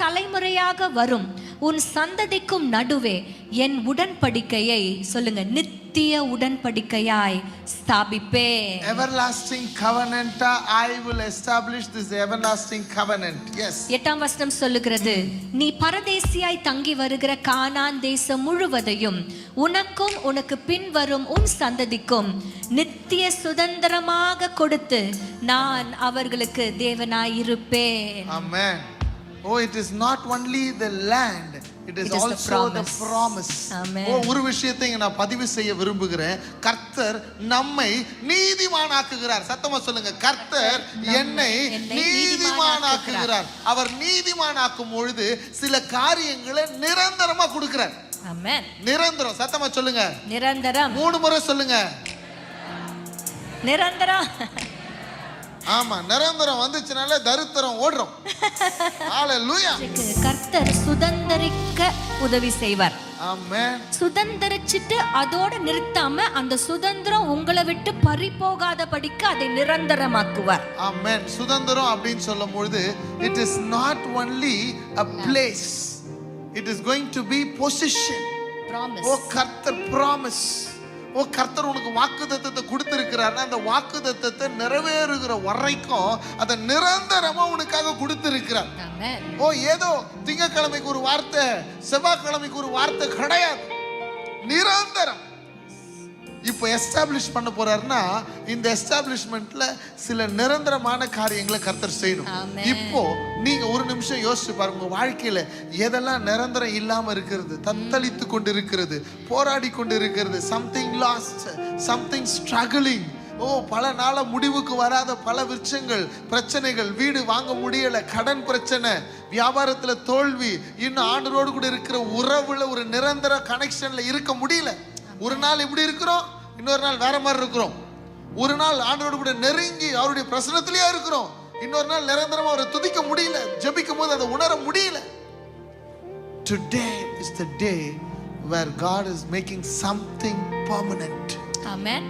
தலைமுறையாக வரும் உன் சந்ததிக்கும் நடுவே என் உடன்படிக்கையை சொல்லுங்க, நித்திய உடன்படிக்கையாய் ஸ்தாபிப்பேன். Everlasting covenant, I will establish this everlasting covenant. Yes. 8ஆம் வசனம் சொல்லுகிறது, நீ பரதேசியாய் தங்கி வருகிற கானான் தேசம் முழுவதையும் உனக்கும் உனக்கு பின் வரும் உன் சந்ததிக்கும் நித்திய சுதந்திரமாக கொடுத்து நான் அவர்களுக்கு தேவனாய் இருப்பேன். Amen. Oh, it is not only the land, it is also the promise. Amen. ஒரு விஷயத்தை நான் பதிவு செய்ய விரும்புகிறேன். கர்த்தர் நம்மை நீதிமானாக்குகிறார். சத்தமா சொல்லுங்க, கர்த்தர் என்னை நீதிமானாக்குகிறார். அவர் நீதிமானாக்கும் பொழுது சில காரியங்களை நிரந்தரமா கொடுக்கிறார். ஆமென். நிரந்தரம். சத்தமா சொல்லுங்க, நிரந்தரம். 3 முறை சொல்லுங்க, நிரந்தரம். ஆமா, நிரந்தரம் வந்துச்சுனால தரித்திரம் ஓடுறோம். ஹalleluya. கர்த்தர் சுதந்தரிக்க உதவி செய்வார். ஆமென். சுதந்தரிச்சிட்டு அதோட நிறுத்தாம அந்த சுதந்திரம் உங்களை விட்டு பறி போகாதபடிக்கு அதை நிரந்தரமாக்குவார். ஆமென். சுதந்திரம் அப்படின்னு சொல்லும்போது it is not only a place, it is going to be position. Promise. ஓ கர்த்தர் promise. ஓ கர்த்தர் உனக்கு வாக்குத்தத்தத்தை கொடுத்திருக்கிறார்னா அந்த வாக்குத்தத்தத்தை நிறைவேறுகிற வரைக்கும் அதை நிரந்தரமா உனக்காக கொடுத்திருக்கிறார். ஆமென். ஓ ஏதோ திங்கட்கிழமைக்கு ஒரு வார்த்தை, செவ்வாய்க்கிழமைக்கு ஒரு வார்த்தை கிடையாது, நிரந்தரம். இப்போ எஸ்டாப்ளிஷ் பண்ண போறாருன்னா இந்த எஸ்டாப்ளிஷ்மெண்ட்ல சில நிரந்தரமான காரியங்களை கர்த்தர் செய்யணும். இப்போ நீங்க ஒரு நிமிஷம் யோசிச்சு பாருங்க, உங்க வாழ்க்கையில எதெல்லாம் நிரந்தரம் இல்லாம இருக்கிறது, தத்தளித்து கொண்டு இருக்கிறது, போராடி கொண்டு இருக்கிறது, சம்திங் லாஸ்ட், சம்திங் ஸ்ட்ரகிளிங். ஓ பல நாள முடிவுக்கு வராத பல பிரச்சனைகள், வீடு வாங்க முடியல, கடன் பிரச்சனை, வியாபாரத்துல தோல்வி, இன்னும் ஆண்டவரோடு கூட இருக்கிற உறவுல ஒரு நிரந்தர கனெக்ஷன்ல இருக்க முடியல. ஒரு நாள் இப்படி இருக்கிறோம், இன்னொரு நாள் வேற மாதிரி இருக்கிறோம். ஒரு நாள் ஆண்டவரோடு கூட நெருங்கி அவருடைய பிரசன்னத்திலேயே இருக்கிறோம், இன்னொரு நாள் நிரந்தரமா அவரை துதிக்க முடியல, ஜெபிக்கும் போது அதை உணர முடியல. Today is the day where God is making something permanent. Amen.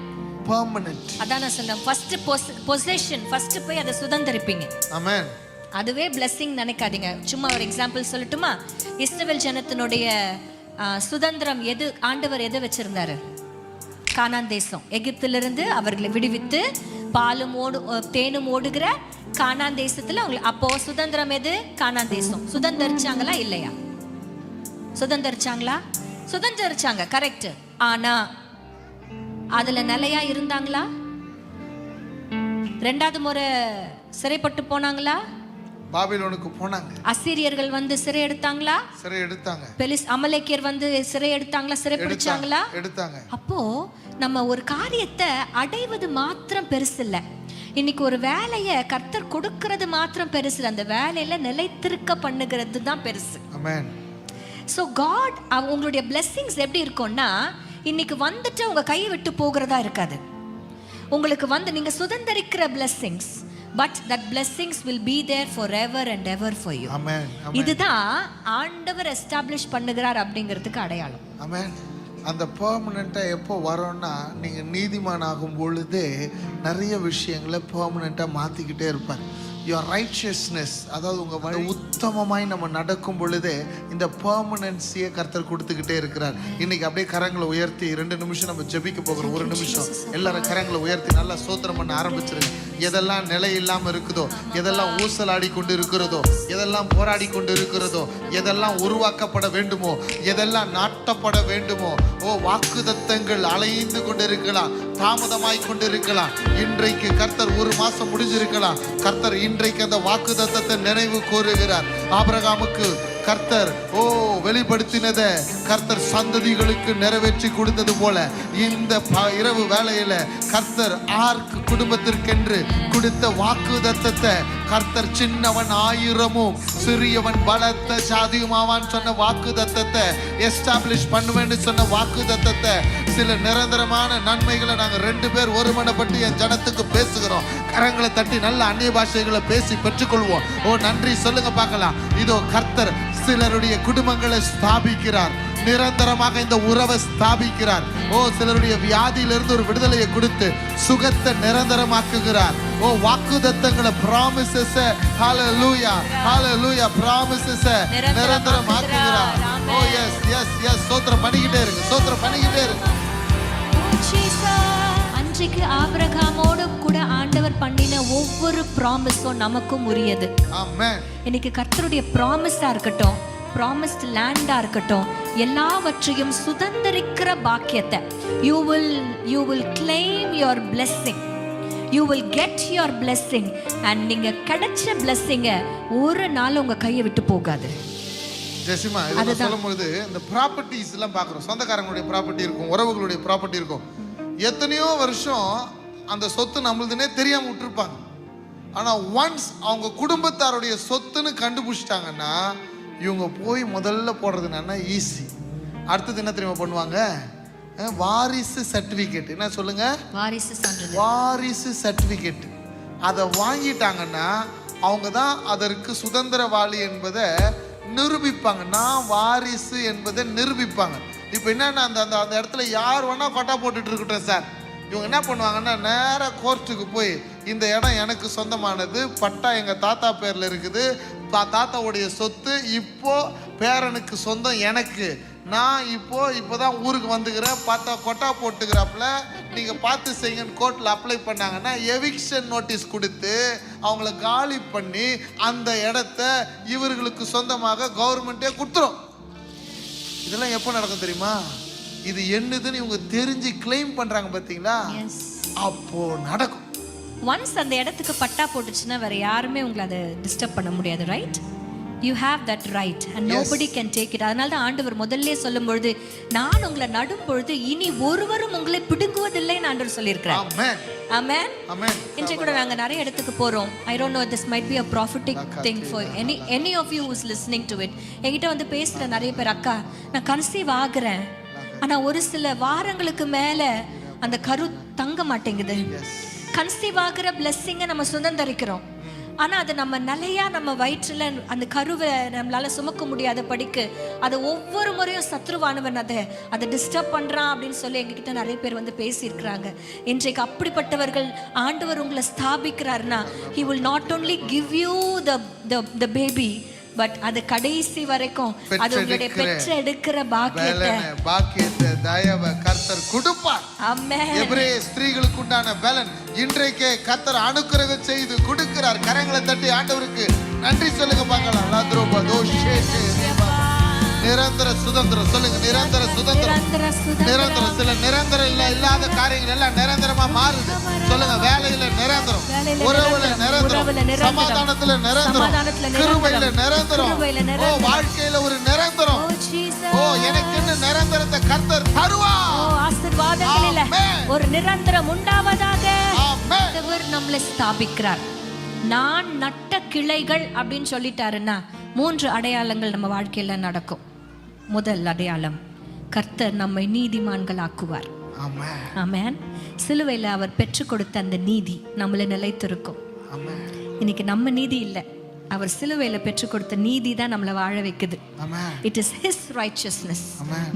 Permanent. அதான் நான் சொல்றேன், ஃபர்ஸ்ட் பொசிஷன், ஃபர்ஸ்ட் போய் அதை சுதந்தரிப்பீங்க. Amen. அதுவே blessing நினைக்காதீங்க. சும்மா ஒரு எக்ஸாம்பிள் சொல்லட்டுமா? இஸ்ரவேல் ஜனத்தினுடைய சுதந்திரம் எது, ஆண்டவர் எதை வச்சிருந்தாரு? கானான் தேசம். எகிப்திலிருந்து அவர்களை விடுவித்து பாலும் தேனும் ஓடுகிற கானான் தேசத்துல அவங்க, அப்போ சுதந்திரம் எது? கானான் தேசம். சுதந்திரிச்சாங்களா இல்லையா? சுதந்திரிச்சாங்க, கரெக்ட். ஆனா அதுல நிலையா இருந்தாங்களா? 2வது முறை சிறைப்பட்டு போனாங்களா? பாபிலோனுக்கு போனாங்க. அசீரியர்கள் வந்து சிறை எடுத்தாங்களா? சிறை எடுத்தாங்க. அமலேக்கியர் வந்து சிறை எடுத்தாங்களா? சிறை பிடிச்சாங்களா? எடுத்தாங்க. அப்போ நம்ம ஒரு காரியத்தை அடைவது மாத்திரம் பெருசு இல்ல. இன்னைக்கு ஒரு வேலையை கர்த்தர் கொடுக்கிறது மாத்திரம் பெருசு, அந்த வேலையில நிலைத்திருக்க பண்ணுகிறது தான் பெருசு. ஆமென். சோ காட் உங்களுடைய blessings எப்படி இருக்கும்னா, இன்னைக்கு வந்துட்டு உங்க கையை விட்டு போகிறதா இருக்காது. உங்களுக்கு வந்து நீங்க சுதந்தரிக்கிற blessings, but that blessings will be there forever and ever for you. Amen. இதுதான் ஆண்டவர் எஸ்டாப்லிஷ் பண்ணுகிறார் அப்படிங்கிறதுக்கு அடையாளம். ஆமென். அந்த பெர்மனண்டா எப்போ வரோம்னா, நீங்க நீதிமான் ஆகும் பொழுதே நிறைய விஷயங்களை பெர்மனண்டா மாத்திக்கிட்டே இருப்பார். your righteousness, அதாவது உங்க உத்தமமாய் நம்ம நடக்கும் பொழுதே இந்த பெர்மனன்சியை கர்த்தர் கொடுத்துக்கிட்டே இருக்கிறார். இன்னைக்கு அப்படியே கரங்களை உயர்த்தி 2 நிமிஷம் நம்ம ஜெபிக்க போகிறோம். 1 நிமிஷம் எல்லாரும் கரங்களை உயர்த்தி நல்லா ஸ்தோத்திரம் பண்ண ஆரம்பிச்சிருங்க. எதெல்லாம் நிலை இல்லாம இருக்குதோ, எதெல்லாம் ஊசலாடி கொண்டு இருக்கிறதோ, எதெல்லாம் போராடி கொண்டு இருக்கிறதோ, எதெல்லாம் உருவாக்கப்பட வேண்டுமோ, எதெல்லாம் நாட்டப்பட வேண்டுமோ, ஓ வாக்குத்தத்தங்கள் அலைந்து கொண்டு இருக்கலாம், தாமதமாய் கொண்டு இருக்கலாம். இன்றைக்கு கர்த்தர் 1 மாசம் முடிஞ்சிருக்கலாம், கர்த்தர் இன்றைக்கு அந்த வாக்குத்தத்தத்தை நினைவு கூறுகிறார். ஆபிரகாமுக்கு கர்த்தர் வெளிப்படுத்தினதை கர்த்தர் சந்ததிகளுக்கு நிறைவேற்றி கொடுத்தது போல இந்த இரவு வேளையில கர்த்தர் ஆர்க் குடும்பத்திற்கென்று கொடுத்த வாக்குத்தத்தத்தை கர்த்தர் சின்னவன் ஆயிரமும் சிறியவன் பலத்த சாதியுமாவான் சொன்ன வாக்குத்தத்தத்தை எஸ்டாப்ளிஷ் பண்ணுவேன்னு சொன்ன வாக்குத்தத்தத்தை சில நிரந்தரமான நன்மைகளை நாங்கள் 2 பேர் ஒருமனப்பட்டு என் ஜனத்துக்கு பேசுகிறோம். கரங்களை தட்டி நல்ல அந்நிய பாஷைகளை பேசி பெற்றுக்கொள்வோம். நன்றி சொல்லுங்க பார்க்கலாம். இதோ கர்த்தர் சிலருடைய குடும்பங்களை ஸ்தாபிக்கிறார், நிரந்தரமாக இந்த உறவை ஸ்தாபிக்கிறார். சிலருடைய வியாதியிலிருந்து ஒரு விடுதலையை கொடுத்து சுகத்தை நிரந்தரமாக்குகிறார். வாக்குத்தத்தங்களை promises hallelujah hallelujah promises நிரந்தரமாக்குகிறார். yes yes yes ஸ்தோத்திரம் பண்ணிக்கிட்டே இருக்கு, ஸ்தோத்திரம் பண்ணிக்கிட்டே இருக்கு. அன்றைக்கு ஆபிரகாமோடு கூட ஆண்டவர் பண்ணின ஒவ்வொரு ப்ராமிஸும் நமக்கும் உரியது. ஆமென். இன்னைக்கு கர்த்தருடைய ப்ராமிஸா இருக்கட்டும், ப்ராமிஸ்ட் லேண்டா இருக்கட்டும், எல்லாவற்றையும் சுதந்திரிக்கிற பாக்கியத்தை you will claim your blessing, you will get your blessing, and நீங்க கிடைச்ச blessing ஒரு நாள் உங்க கையை விட்டு போகாது. ஜெசிமா இதெல்லாம் சொல்லும்போது இந்த ப்ராப்பர்ட்டிஸ் எல்லாம் பார்க்குறோம். சொந்தக்காரங்களுடைய ப்ராப்பர்ட்டி இருக்கும், உறவுகளுடைய ப்ராப்பர்ட்டி இருக்கும். எத்தனையோ வருஷம் அந்த சொத்து நம்மளுதுன்னே தெரியாம விட்டுருப்பாங்க. ஆனா ஒன்ஸ் அவங்க குடும்பத்தாருடைய சொத்துன்னு கண்டுபிடிச்சிட்டாங்கன்னா இவங்க போய் முதல்ல போடுறது என்னன்னா ஈஸி. அடுத்தது என்ன தெரியுமா பண்ணுவாங்க? வாரிசு சர்டிபிகேட். என்ன சொல்லுங்க? வாரிசு சான்றிதழ், வாரிசு சர்டிபிகேட். அதை வாங்கிட்டாங்கன்னா அவங்க தான் அதற்கு சுதந்திரவாளி என்பதை நிரூபிப்பாங்க. நான் வாரிசு என்பதை நிரூபிப்பாங்க. இப்போ என்னன்னா அந்த அந்த இடத்துல யார் வேணா கொட்டா போட்டுட்டு இருக்கட்டும் சார், இவங்க என்ன பண்ணுவாங்கன்னா நேராக கோர்ட்டுக்கு போய் இந்த இடம் எனக்கு சொந்தமானது, பட்டா எங்கள் தாத்தா பேரில் இருக்குது, தாத்தாவுடைய சொத்து இப்போ பேரனுக்கு சொந்தம் எனக்கு, நான் இப்போதான் ஊருக்கு வந்துக்கிறேன், பார்த்தா கொட்டா போட்டுக்கிறாப்புல, நீங்கள் பார்த்து செய்யுங்கன்னு கோர்ட்டில் அப்ளை பண்ணாங்கன்னா எவிக்ஷன் நோட்டீஸ் கொடுத்து அவங்கள காலி பண்ணி அந்த இடத்த இவர்களுக்கு சொந்தமாக கவர்மெண்ட்டே கொடுத்துரும். இதெல்லாம் எப்போ நடக்கும் தெரியுமா? இது என்னதுன்னு இவங்க தெரிஞ்சு கிளைம் பண்றாங்க பாத்தீங்களா, அப்போ நடக்கும். ஒன்ஸ் அந்த இடத்துக்கு பட்டா போட்டுச்சுன்னா வேற யாருமே உங்களை அதை டிஸ்டர்ப் பண்ண முடியாது. Right? You have that right and nobody can take it. அதனால தான் ஆண்டவர் முதல்ல சொல்லும் பொழுது நான் உங்களை நடும் பொழுது இனி ஒருவரும் உங்களை பிடுங்குவதில்லைன்னு ஆண்டவர் சொல்லியிருக்கிறார். ஆமென். ஆமென். இன்றைக்கு கூட நாங்க நிறைய இடத்துக்கு போறோம். I don't know, this might be a prophetic thing for any of you who is listening to it. என்கிட்ட வந்து பேசுற நிறைய பேர், அக்கா நான் கன்சீவ் ஆகுறேன், ஆனா ஒரு சில வாரங்களுக்கு மேல அந்த கரு தங்க மாட்டேங்குது. கன்சீவ் ஆகிற பிளெஸ்ஸிங்கை நம்ம சுதந்திரிக்கிறோம், ஆனா அது நம்ம நிலையா நம்ம வயிற்றுல அந்த கருவை நம்மளால சுமக்க முடியாத படிக்கு அதை ஒவ்வொரு முறையும் சத்ருவானவன் அதை டிஸ்டர்ப் பண்றான் அப்படின்னு சொல்லி எங்ககிட்ட நிறைய பேர் வந்து பேசியிருக்கிறாங்க. இன்றைக்கு அப்படிப்பட்டவர்கள் ஆண்டவர் உங்களை ஸ்தாபிக்கிறாருன்னா he will not only give you the baby, but அது கடைசி வரைக்கும் அது உங்களுடைய பெற்றெடுக்கிற பாக்கியத்தை தயவை கர்த்தர் கொடுப்பார். ஆமென். எபிரேய ஸ்திரீகளுக்கு உண்டான பலன் இன்றைக்கே கர்த்தர் அனுக்கிரகம் செய்து கொடுக்கிறார். கரங்களை தட்டி ஆண்டவருக்கு நன்றி சொல்லுங்க பார்க்கலாம். நிரந்தர சுதந்திரம் சொல்லுங்க. நிரந்தர சுதந்திரம். நிரந்தரம். சில நிரந்தரம் இல்லாத காரியங்கள் எல்லாம் நிரந்தரமா மாறுது. சொல்லுங்க. வேலையில நிரந்தரம், உறவுல நிரந்தரம், சமாதானத்துல நிரந்தரம், கிருபையில நிரந்தரம், வாழ்க்கையில ஒரு நிரந்தரம். எனக்கு என்ன நிரந்தரத்தை கர்த்தர் தருவார். ஆசீர்வாதங்களில ஒரு நிரந்தரம் உண்டாவதாக ஆண்டவர் நம்மளை ஸ்தாபிக்கிறார். நான் நட்ட கிளைகள் அப்படின்னு சொல்லிட்டாருன்னா 3 அடையாளங்கள் நம்ம வாழ்க்கையில நடக்கும். முதல் அடையாளம், கர்த்தர் நம்மை நீதிமான்கள் ஆக்குவார். ஆமென். சிலுவையில் அவர் பெற்றுக் கொடுத்த அந்த நீதி நம்மளை நிலைத்திருக்கும். இன்னைக்கு நம்ம நீதி இல்லை, அவர் சிலுவையில் பெற்றுக் கொடுத்த நீதி தான் நம்மளை வாழ வைக்குது. இட் இஸ் ஹிஸ் ரைச்சஸ்னஸ்,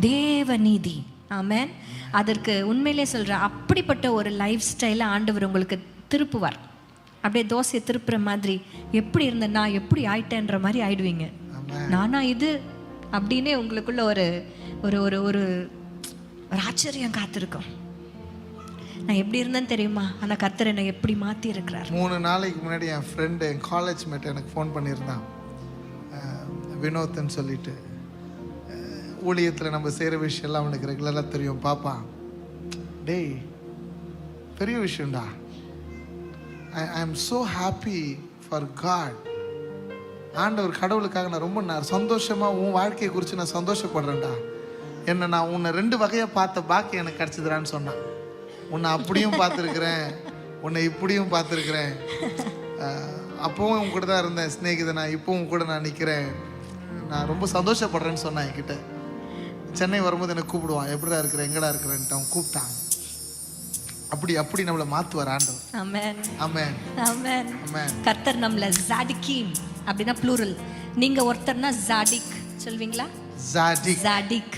தேவ நீதி. ஆமென். அதற்கு உண்மையிலே சொல்றேன், அப்படிப்பட்ட ஒரு லைஃப் ஸ்டைலை ஆண்டவர் உங்களுக்கு திருப்புவார். அப்படியே தோசையை திருப்புற மாதிரி, எப்படி இருந்த நான் எப்படி ஆயிட்டேன்ற மாதிரி ஆயிடுவீங்க. நானா இது அப்படின்னே உங்களுக்குள்ள ஒரு ஒரு ஒரு ஒரு ஆச்சரியம் காத்திருக்கும். நான் எப்படி இருந்தேன்னு தெரியுமா, ஆனால் கர்த்தர் என்னை எப்படி மாற்றி இருக்கிறார். 3 நாளைக்கு முன்னாடி என் ஃப்ரெண்டு, என் காலேஜ் மேட் எனக்கு ஃபோன் பண்ணியிருந்தான். வினோத்ன்னு சொல்லிட்டு, ஊழியத்தில் நம்ம செய்கிற விஷயம்லாம் அவனுக்கு ரெகுலராக தெரியும். பாப்பா, டேய் பெரிய விஷயம்டா, I am so happy for God. ஆண்டவர் கடவுளுக்காக நான் ரொம்ப சந்தோஷமாக உன் வாழ்க்கையை குறித்து நான் சந்தோஷப்படுறேன்டா. என்ன நான் உன்னை 2 வகையாக பார்த்த பாக்கி எனக்கு கிடச்சிதுறான்னு சொன்னான். உன்னை அப்படியும் பார்த்துருக்குறேன், உன்னை இப்படியும் பார்த்துருக்குறேன். அப்போவும் உன் கூட தான் இருந்தேன் ஸ்நேகிதனா, இப்போவும் உன் கூட நான் நிற்கிறேன், நான் ரொம்ப சந்தோஷப்படுறேன்னு சொன்னான் என்கிட்ட. சென்னை வரும்போது எனக்கு கூப்பிடுவான், எப்படிடா இருக்கிறேன், எங்கடா இருக்கிறேன்ட்டு அவன் கூப்பிட்டான். அப்படி நம்மளை மாற்றுவார் ஆண்டவர். ஆமென் ஆமென் ஆமென் ஆமென். கர்த்தர் நம்மள ஜாடிகீம் அப்படின்னா ப்ளூரல். நீங்க ஒருத்தர்னா ஜாடிக் சொல்வீங்களா? ஜாடிக் ஜாடிக்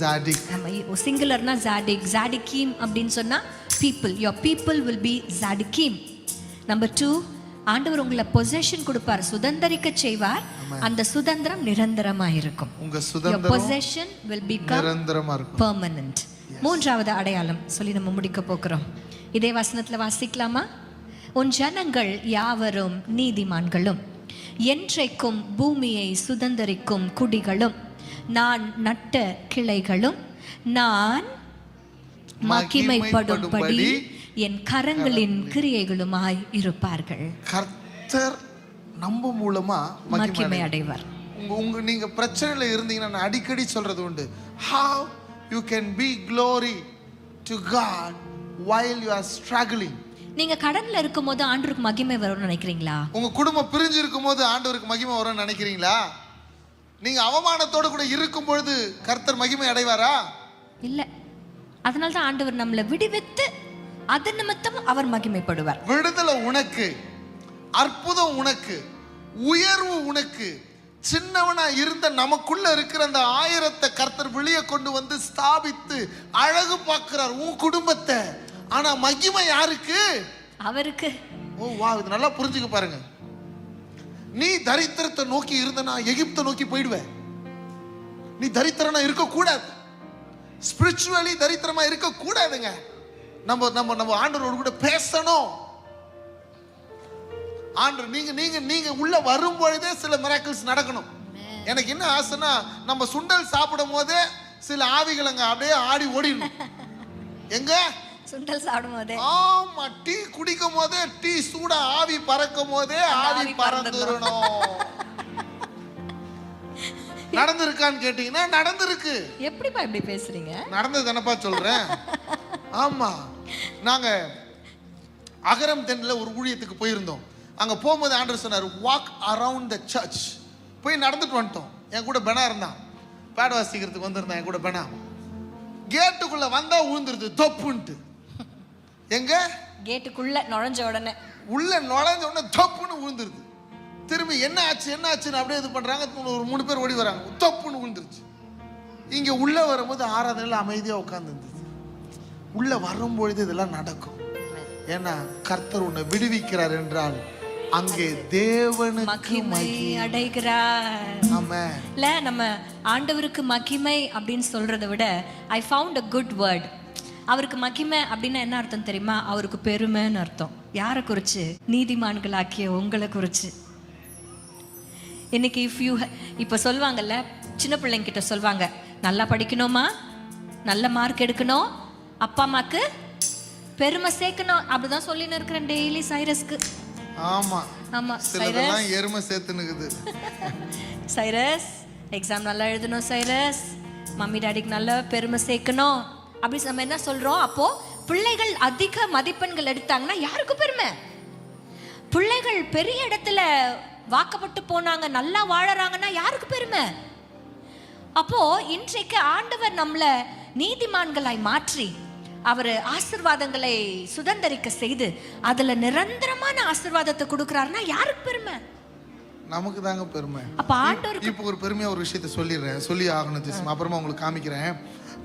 ஜாடிக். நம்ம சிங்குலர்னா ஜாடிக். ஜாடிகீம் அப்படின்னு சொன்னா people. your people will be ஜாடிகீம். நம்பர் 2, ஆண்டவர் உங்களை பொசெஷன் கொடுப்பார், சுதந்தரிக்க செய்வார். அந்த சுதந்திரம் நிரந்தரமா இருக்கும். உங்க சுதந்திரம் possession will become நிரந்தரமா இருக்கும், permanent. மூன்றாவது அடையாளம் சொல்லி நம்ம முடிக்க போகிறோம். இதே வசனத்துல வாசிக்கலாமா? உன் ஜனங்கள் யாவரும் நீதிமான்களும், என்றைக்கும் பூமியை சுதந்தரிக்கும் குடிகளும், நான் நட்ட கிளைகளும், நான் மகிமைப்படும்படி என் கரங்களின் கிரியைகளுமாய் இருப்பார்கள். கர்த்தர் நம்ம மூலமா மகிமை அடைவார். உங்க நீங்க பிரச்சனையில இருந்தீங்கன்னா நான் அடிக்கடி சொல்றது உண்டு, how you can be glory to God while you are struggling. நீங்க கடன்ல இருக்கும்போது ஆண்டவருக்கு மகிமை வரும்னு நினைக்கிறீங்களா? உங்க குடும்பம் பிரிஞ்சு இருக்கும்போது ஆண்டவருக்கு மகிமை வரும்னு நினைக்கிறீங்களா? நீங்க அவமானத்தோட கூட இருக்கும் பொழுது கர்த்தர் மகிமை அடைவாரா? இல்ல. அதனால தான் ஆண்டவர் நம்மளை விடுவித்து அது நிமித்தம் அவர் மகிமைப்படுவார். விடுதலை உனக்கு, அற்புதம் உனக்கு, உயர்வு உனக்கு. சின்னவனா இருந்த நமக்குள்ள இருக்கிற அந்த 1000 கர்த்தர் வெளியே கொண்டு வந்து ஸ்தாபித்து அழகு பார்க்கிறார் உன் குடும்பத்தை. ஆனா மகிமை யாருக்கு? அவருக்கு. ஓ வா, இது நல்லா புரிஞ்சுக்க பாருங்க. நீ தரித்திரத்தை நோக்கி இருந்தனா எகிப்தை நோக்கி போயிடுவே. நீ தரித்திரனா இருக்க கூடாது, ஸ்பிரிச்சுவலி தரித்திரமா இருக்க கூடாதுங்க. நம்ம நம்ம நம்ம ஆண்டவரோடு கூட பேசணும். ஆண்டவர் நீங்க நீங்க நீங்க உள்ள வரும் பொழுதே சில மிராக்கிள்ஸ் நடக்கணும். எனக்கு என்ன ஆசைன்னா, நம்ம சுண்டல் சாப்பிடும் போதே சில ஆவிகள் அங்க அப்படியே ஆடி ஓடிடணும். எங்க சுண்டல் சாப்பிடும் போதே, ஆமா, டீ குடிக்கும் போதே, டீ சூடா ஆவி பறக்கும் போதே ஆவி பறந்துடணும். நடந்திருக்கான்னு கேட்டீங்கன்னா நடந்திருக்கு. எப்படிப்பா இப்படி பேசுறீங்க? நடந்தது தானப்பா சொல்றேன். ஆமா, நாங்க அகரம் தென்ல ஒரு ஊழியத்துக்கு போயிருந்தோம். அங்க போகும்போது ஆண்டவர் சொன்னார், வாக் அரவுண்ட் த சர்ச். போய் நடந்துட்டு வந்துட்டோம். என் கூட பெனா இருந்தான், பேட் வாசிக்கிறதுக்கு வந்திருந்தான் என் கூட பெனா. கேட்டுக்குள்ள வந்தா ஊந்துருது தொப்புன்ட்டு. எங்க கேட்டுக்குள்ள நுழைஞ்ச உடனே, உள்ள நுழைஞ்ச உடனே தொப்புன்னு ஊந்துருது. திரும்பி என்ன ஆச்சுன்னு அப்படியே இது பண்றாங்க. ஒரு 3 பேர் ஓடி வராங்க, தொப்புன்னு ஊந்துருச்சு. இங்க உள்ள வரும்போது ஆராதனையில் அமைதியா உட்கார்ந்து இருந்தது. உள்ள வரும்பொழுது இதெல்லாம் நடக்கும். ஏன்னா கர்த்தர் உன்னை விடுவிக்கிறார் என்றால் அங்கே தேவனுக்கு மகிமை அடைகிறார். ஆமென். இல்ல, நம்ம ஆண்டவருக்கு மகிமை அப்படின்னு சொல்றதை விட I found a good word. அவருக்கு மகிமை அப்படின்னா என்ன அர்த்தம் தெரியுமா? அவருக்கு பெருமைன்னு அர்த்தம். யாரை குறிச்சு? நீதிமான்களாக்கிய உங்களை குறிச்சு. இன்னைக்கு இப்போ சொல்லுவாங்கல்ல, சின்ன பிள்ளைங்க கிட்ட சொல்லுவாங்க, நல்லா படிக்கணுமா, நல்ல மார்க் எடுக்கணும், அப்பா அம்மாக்கு பெருமை சேர்க்கணும். அப்படிதான் சொல்லின்னு இருக்கிறேன் டெய்லி சைரஸ்க்கு. ஆமா ஆமா, சிலதெல்லாம் எருமை சேர்த்துனுக்குது. சைரஸ் எக்ஸாம் நல்லா எழுதணும், சைரஸ் மம்மி டாடிக்கு நல்ல பெருமை சேர்க்கணும் அப்படி நம்ம என்ன சொல்றோம்? அப்போ பிள்ளைகள் அதிக மதிப்பெண்கள் எடுத்தாங்கன்னா யாருக்கு பெருமை? பிள்ளைகள் பெரிய இடத்துல வாக்கப்பட்டு போனாங்க, நல்லா வாழறாங்கன்னா யாருக்கு பெருமை? அப்போ இன்றைக்கு ஆண்டவர் நம்மள நீதிமான்களாய் மாற்றி அவர் ஆசீர்வாதங்களை சுதந்தரிக்க செய்து அதுல நிரந்தரமான ஆசீர்வாதத்தை கொடுக்கிறாருன்னா யாருக்கு பெருமை? நமக்கு தாங்க பெருமை. அப்ப ஆண்டவருக்கு இப்போ ஒரு பெருமையா ஒரு விஷயத்தை சொல்லிடுறேன், சொல்லி ஆகணும் ஜெஸ்மா, அப்புறமா உங்களுக்கு காமிக்கிறேன்.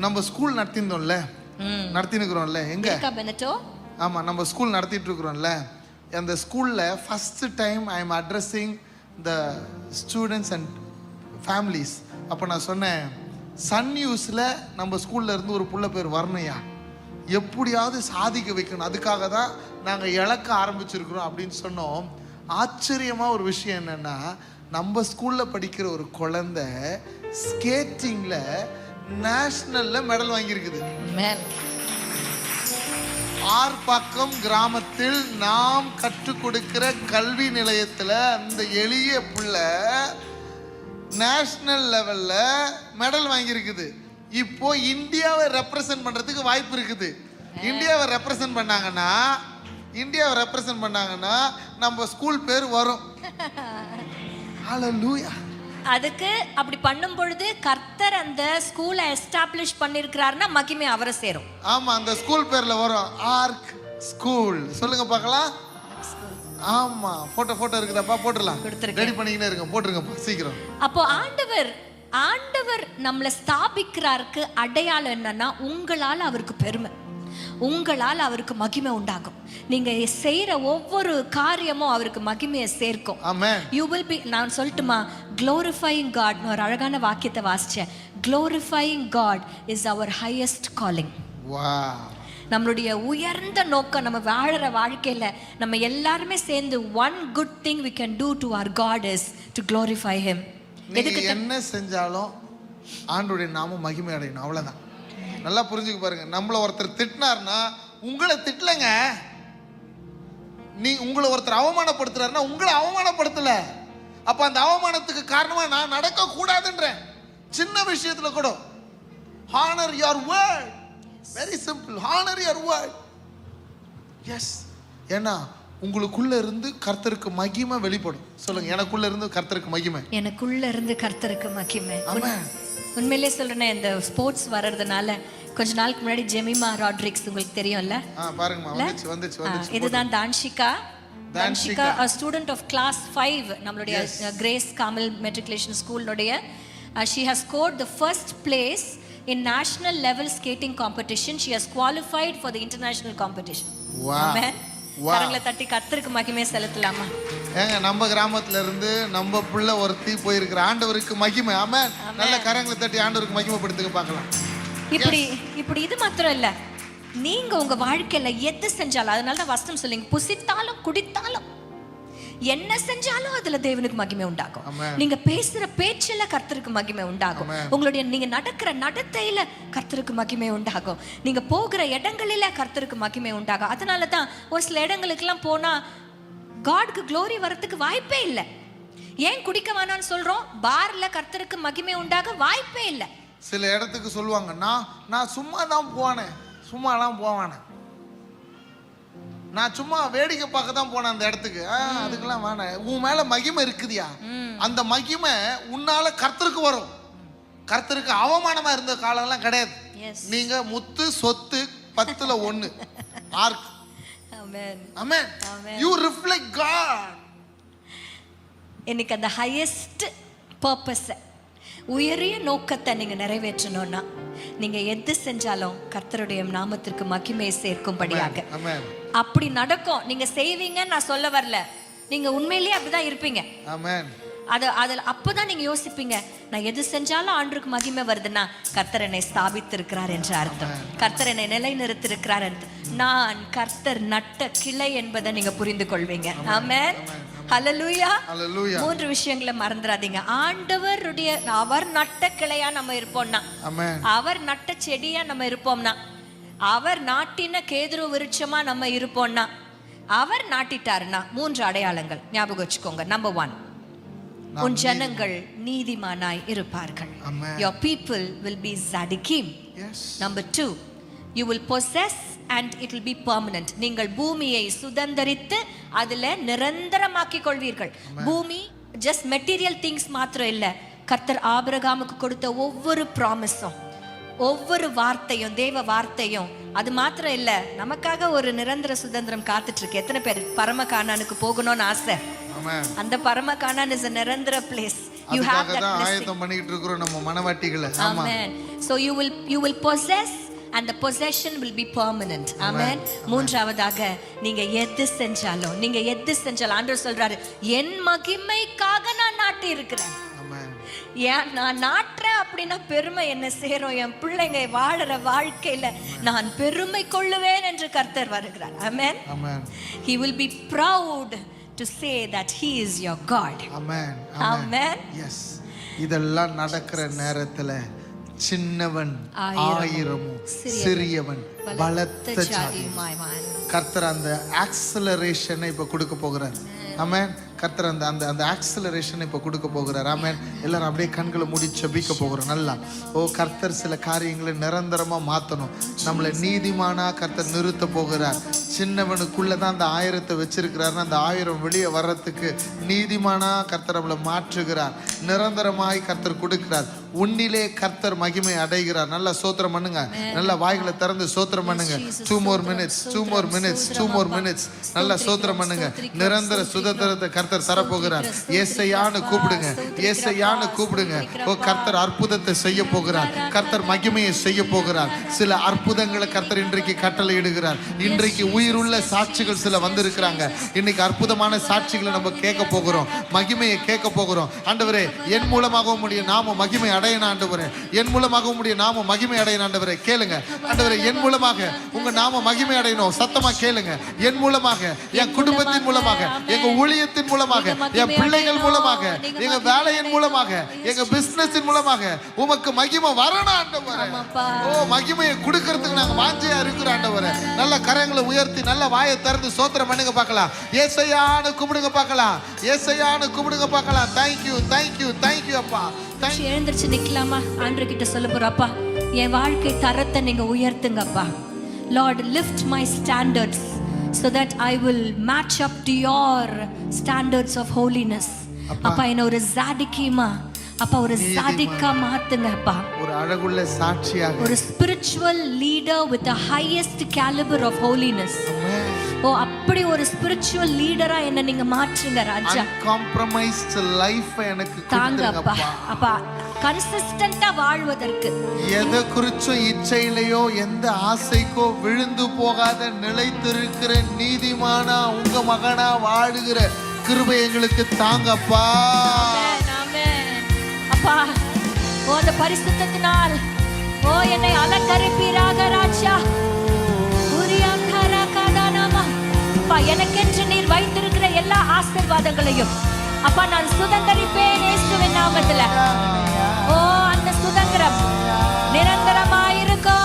நம்ம ஸ்கூல் நடத்திருந்தோம்ல, நடத்தினுக்கிறோம்ல, எங்க பெனட்டோ, ஆமா, நம்ம ஸ்கூல் நடத்திட்டு இருக்கிறோம்ல. அந்த ஸ்கூல்ல first time I am addressing the students and families. அப்போ நான் சொன்னேன், சன் நியூஸ்ல நம்ம ஸ்கூல்ல இருந்து ஒரு புள்ள பேர் வரணையா, எப்படியாவது சாதிக்க வைக்கணும், அதுக்காக தான் நாங்கள் இழக்க ஆரம்பிச்சிருக்கிறோம் அப்படின்னு சொன்னோம். ஆச்சரியமா ஒரு விஷயம் என்னன்னா, நம்ம ஸ்கூல்ல படிக்கிற ஒரு குழந்தை ஸ்கேட்டிங்ல நேஷனல்ல மெடல் வாங்கியிருக்குது. ஆர்ப்பாக்கம் கிராமத்தில் நாம் கற்றுக் கொடுக்கிற கல்வி நிலையத்துல அந்த எளிய பிள்ளை நேஷனல் லெவல்ல மெடல் வாங்கியிருக்குது. இப்போ இந்தியாவை ரெப்ரசன்ட் பண்றதுக்கு வாய்ப்பு இருக்குது. இந்தியாவை ரெப்ரசன்ட் பண்ணாங்கன்னா நம்ம ஸ்கூல் பேர் வரும். ஹல்லேலூயா. அதுக்கு அப்படி பண்ணும் பொழுது கர்த்தர் அந்த ஸ்கூலை எஸ்டாப்ளிஷ் பண்ணிருக்கிறாருன்னா மகிமை அவரை சேரும். ஆமா, அந்த ஸ்கூல் பேர்ல வரும் ஆர்க் ஸ்கூல். சொல்லுங்க பார்க்கலாம். ஆமா, போட்டோ இருக்குதாப்பா? போட்டுடலாம். ரெடி பண்ணிக்கினே இருங்க, போட்டுருங்கப்பா சீக்கிரம். அப்போ ஆண்டவர் நம்மளை ஸ்தாபிக்கிறாருக்கு அடையாளம் என்னன்னா, உங்களால் அவருக்கு பெருமை, உங்களால் அவருக்கு மகிமை உண்டாகும். நீங்க செய்யற ஒவ்வொரு காரியமும் அவருக்கு மகிமையை சேர்க்கும். ஆமென். யூ வில் பி, நான் சொல்லட்டுமா, glorifying God ஒரு அழகான வாக்கியத்தை வாசிச்சேன். glorifying God is our highest calling. Wow. நம்மளுடைய உயர்ந்த நோக்கம், நம்ம வாழற வாழ்க்கையில நம்ம எல்லாருமே சேர்ந்து one good thing we can do to our God is to glorify him. நீங்க என்ன செஞ்சாலும் ஆண்டவருடைய நாமம் மகிமை அடையணும், அவ்வளவுதான். நல்லா புரிஞ்சுக்க பாருங்க. நம்மள ஒருத்தர் திட்டினார்னா உங்களை திட்டலங்க, உங்களை ஒருத்தர் அவமானப்படுத்துறாருன்னா உங்களை அவமானப்படுத்தல. அப்ப அந்த அவமானத்துக்கு காரணமா நான் நடக்க கூடாதுன்றேன். சின்ன விஷயத்துல கூட honor your word. Very simple. honor your word. Yes. ஏன்னா உங்களுக்குள்ள இருந்து கர்த்தருக்கு மகிமை வெளிப்படும். சொல்லுங்க, எனக்குள்ள இருந்து கர்த்தருக்கு மகிமை. எனக்குள்ள இருந்து கர்த்தருக்கு மகிமை. ஆமென். உண்மையிலே சொல்றேனே, இந்த ஸ்போர்ட்ஸ் வர்றதுனால கொஞ்ச நாளுக்கு முன்னாடி ஜெமிமா ராட்ரிக்ஸ் உங்களுக்கு தெரியும்ல? பாருங்கம்மா, வந்துச்சு. இதுதான் தான்ஷிகா, a student of class 5 நம்மளுடைய கிரேஸ் காமல் மெட்ரிகுலேஷன் ஸ்கூலுடைய. she has scored the first place in national level skating competition. She has qualified for the international competition. Amen. கரங்களை தட்டி கர்த்தருக்கு மகிமை செலுத்தலாமா? ஏங்க, நம்ம கிராமத்துல இருந்து நம்ம புள்ள ஒருத்தி போயிருக்கிற ஆண்டவருக்கு மகிமை. ஆமென். நல்ல கரங்களை தட்டி ஆண்டவருக்கு மகிமைப்படுத்துங்க பார்க்கலாம். இப்படி இது மாத்திரம் இல்ல, நீங்க உங்க வாழ்க்கையில எது செஞ்சாலும், அதனால தான் வசனம் சொல்லுங்க, புசித்தாலும் குடித்தாலும் என்ன செஞ்சாலும் அதுல தேவனுக்கு மகிமை உண்டாகும். நீங்க பேசுற பேச்சுல கர்த்தருக்கு மகிமை உண்டாகும். உங்களுடைய நீங்க நடக்கிற நடத்தையில கர்த்தருக்கு மகிமை உண்டாகும். நீங்க போகிற இடங்களில கர்த்தருக்கு மகிமை உண்டாகும். அதனாலதான் ஒரு சில இடங்களுக்கு எல்லாம் போனா காட்க்கு க்ளோரி வரதுக்கு வாய்ப்பே இல்லை. ஏன் குடிக்க வேணாம்னு சொல்றோம்? பார்ல கர்த்தருக்கு மகிமை உண்டாக வாய்ப்பே இல்லை. சில இடத்துக்கு சொல்லுவாங்க, நான் சும்மா தான் போனேன், சும்மாலாம் போவானே, நான் சும்மா வேடிக்கை பார்க்க தான் போனேன் அந்த இடத்துக்கு. அதுக்கெல்லாம் வேணாம். உன் மேல மகிமை இருக்குதியா, அந்த மகிமை உன்னால கர்த்தருக்கு வரும். கர்த்தருக்கு அவமானமா இருந்த காலம்லாம் கிடையாது. நீங்க முத்து சொத்து 10ல் 1 ark. Amen. Amen. You reflect God. எனக்கு அந்த ஹையஸ்ட் பர்பஸ், உயரிய நோக்கத்தை நீங்க நிறைவேற்றணும்னா நீங்க எது செஞ்சாலும் கர்த்தருடைய நாமத்திற்கு மகிமை சேர்க்கும்படியாக அப்படி நடக்கும். நீங்க செய்வீங்கன்னு நான் சொல்ல வரல, நீங்க உண்மையிலேயே அப்படிதான் இருப்பீங்க. ஆமென். அதில் அப்பதான் நீங்க யோசிப்பீங்க, நான் எது செஞ்சாலும் ஆண்டவருக்கு மகிமை வருதுன்னா கர்த்தர் என்னை ஸ்தாபித்திருக்கிறார் என்ற அர்த்தம், கர்த்தர் என்னை நிலைநிறுத்திருக்கிறார். நான் கர்த்தர் நட்ட கிளை என்பதை நீங்க புரிந்து கொள்வீங்க. ஆமென். ஹல்லேலூயா. 3 விஷயங்களை மறந்துடாதீங்க. ஆண்டவருடைய அவர் நட்ட கிளையா நம்ம இருப்போம்னா, அவர் நட்ட செடியா நம்ம இருப்போம்னா, அவர் நாட்டின கேதுரு விருட்சமா நம்ம இருப்போம்னா, அவர் நாட்டிட்டாருன்னா 3 அடையாளங்கள் ஞாபகம் வச்சுக்கோங்க. நம்பர் 1, உன் ஜனங்கள் நீதிமானாய் இருப்பார்கள். Your people will be tzaddikim. Number 2, you will possess and it will be permanent. நீங்கள் பூமியை சுதந்தரித்து அதில் நிரந்தரமாக்கிக் கொள்வீர்கள். பூமி ஜஸ்ட் மெட்டீரியல் திங்ஸ் மாத்திரம் இல்லை, கர்த்தர் ஆபிரகாமுக்கு கொடுத்த ஒவ்வொரு ப்ராமிஸும், ஒவ்வொரு வார்த்தையும், தேவ வார்த்தையும், அது மாத்திரம் இல்லை, நமக்காக ஒரு நிரந்தர சுதந்திரம் காத்துட்டு இருக்கு. எத்தனை பேர் பரம கானானுக்கு போகணும்னு ஆசை? அந்த பரம கானான் is a நிரந்தர place. You have that ஆயத்தம் பண்ணிட்டு இருக்கிறோம் நம்ம மனவாட்டிகளை. Amen. So you will possess and the possession will be permanent. Amen. மூன்றாவதாக நீங்க எது செஞ்சாலும் ஆண்டவர் சொல்றாரு, என் மகிமைக்காக நான் நாட்டி இருக்கிறேன். ஏன் நான் நாட்டுறேன் அப்படின்னா பெருமை என்ன சேரும், என் பிள்ளைங்க வாழற வாழ்க்கையில நான் பெருமை கொள்ளுவேன் என்று கர்த்தர் வருகிறார். Amen. He will be proud to say that he is your God. Amen. Amen. Yes. இதெல்லாம் நடக்கிற நேரத்துல சின்னவன் ஆயிரமும் சிறியவன் பலத்த ஜாதியுமாய். கர்த்தர் அந்த ஆக்சலரேஷனை இப்ப கொடுக்க போகிறார். ஆமென். கர்த்தர் அந்த அந்த அந்த ஆக்சலரேஷனை இப்ப கொடுக்க போகிறார். ஆமென். எல்லாரும் அப்படியே கண்களை மூடி ஜெபிக்க போகிறோம். நல்லா கர்த்தர் சில காரியங்களை நிரந்தரமா மாத்தணும். நம்மளை நீதிமானா கர்த்தர் நிறுத்த போகிறார். சின்னவனுக்குள்ளதான் அந்த 1000 வச்சிருக்கிறார். அந்த 1000 வெளியே வர்றதுக்கு நீதிமானா கர்த்தர் நம்மளை மாற்றுகிறார். நிரந்தரமாய் கர்த்தர் கொடுக்கிறார். உன்னிலே கர்த்தர் மகிமை அடைகிறார். நல்லா சோத்திரம் பண்ணுங்க. நல்லா வாய்களை திறந்து சோத்திரம் பண்ணுங்க. 2 more minutes, 2 more minutes, 2 more minutes. நல்லா சோத்திரம் பண்ணுங்க. நிரந்தர சுதந்திரத்தை கர்த்தர் தரப்போகிறார். ஏசையான்னு கூப்பிடுங்க, ஏசையான்னு கூப்பிடுங்க. கர்த்தர் அற்புதத்தை செய்ய போகிறார். கர்த்தர் மகிமையை செய்ய போகிறார். சில அற்புதங்களை கர்த்தர் இன்றைக்கு கட்டளை இடுகிறார். இன்றைக்கு உயிருள்ள சாட்சிகள் சில வந்திருக்கிறாங்க. இன்னைக்கு அற்புதமான சாட்சிகளை நம்ம கேட்க போகிறோம். மகிமையை கேட்க போகிறோம். ஆண்டவரே, என் மூலமாக உம்முடைய நாம மகிமை அடையணும். ஆண்டவரே, என் மூலமாக உம்முடைய நாம மகிமை அடையணும். ஆண்டவரே கேளுங்க. ஆண்டவரே, என் மூலமாக உங்க நாம மகிமை அடையணும். சத்தமா கேளுங்க. என் மூலமாக, என் குடும்பத்தின் மூலமாக, எங்க ஊழியத்தின் மூலமாக, என் பிள்ளைகள் மூலமாக, எங்க வேலையின் மூலமாக, எங்க பிசினஸின் மூலமாக உமக்கு மகிமை வரணும் ஆண்டவரே. மகிமையை கொடுக்கிறதுக்கு நாங்க வாஞ்சையா இருக்கிறோம் ஆண்டவரே. நல்ல கரங்களை உயர்த்தி நல்ல வாயை திறந்து சோத்திரம் பண்ணுங்க பார்க்கலாம். ஏசையான்னு கூப்பிடுங்க பார்க்கலாம். ஏசையான்னு கூப்பிடுங்க பார்க்கலாம். தேங்க்யூ, தேங்க்யூ, தேங்க்யூ அப்பா. எழுந்திருச்சு நிக்கலாமா? ஆண்டவர் கிட்ட சொல்ல போறப்பா, என் வாழ்க்கை தரத்தை நீங்க உயர்த்துங்கப்பா. Lord, lift my standards so that I will match up to your standards of holiness. அப்பா, என்ன ஒரு ஜாதிகிமா, அப்பா ஒரு ஜாதிகா மாத்துங்க அப்பா. ஒரு அழகுள்ள சாட்சியாக, ஒரு spiritual leader with the highest caliber of holiness. அப்படி ஒரு ஸ்பிரிச்சுவல் லீடரா என்ன நீங்க மாற்றுங்க ராஜா. அன்காம்ப்ரமைஸ்ட் லைஃப் எனக்கு தாங்க அப்பா. அப்பா கன்சிஸ்டன்ட்டா வாழ்வதற்கு, எதை குறிச்சும் இச்சையிலையோ எந்த ஆசைக்கோ விழுந்து போகாத நிலைத்திருக்கிற நீதிமானா உங்க மகனா வாழுகிற கிருபை எங்களுக்கு தாங்கப்பா. அப்பா அந்த பரிசுத்தத்தினால் என்னை அலங்கரிப்பீராக ராஜா. அப்பா, எனக்கென்று நீர் வைத்திருக்கிற எல்லா ஆசீர்வாதங்களையும் அப்பா நான் சுதந்தரிப்பேன் இயேசுவின் நாமத்துல. அந்த சுதந்திரம் நிரந்தரமாயிருக்கும்.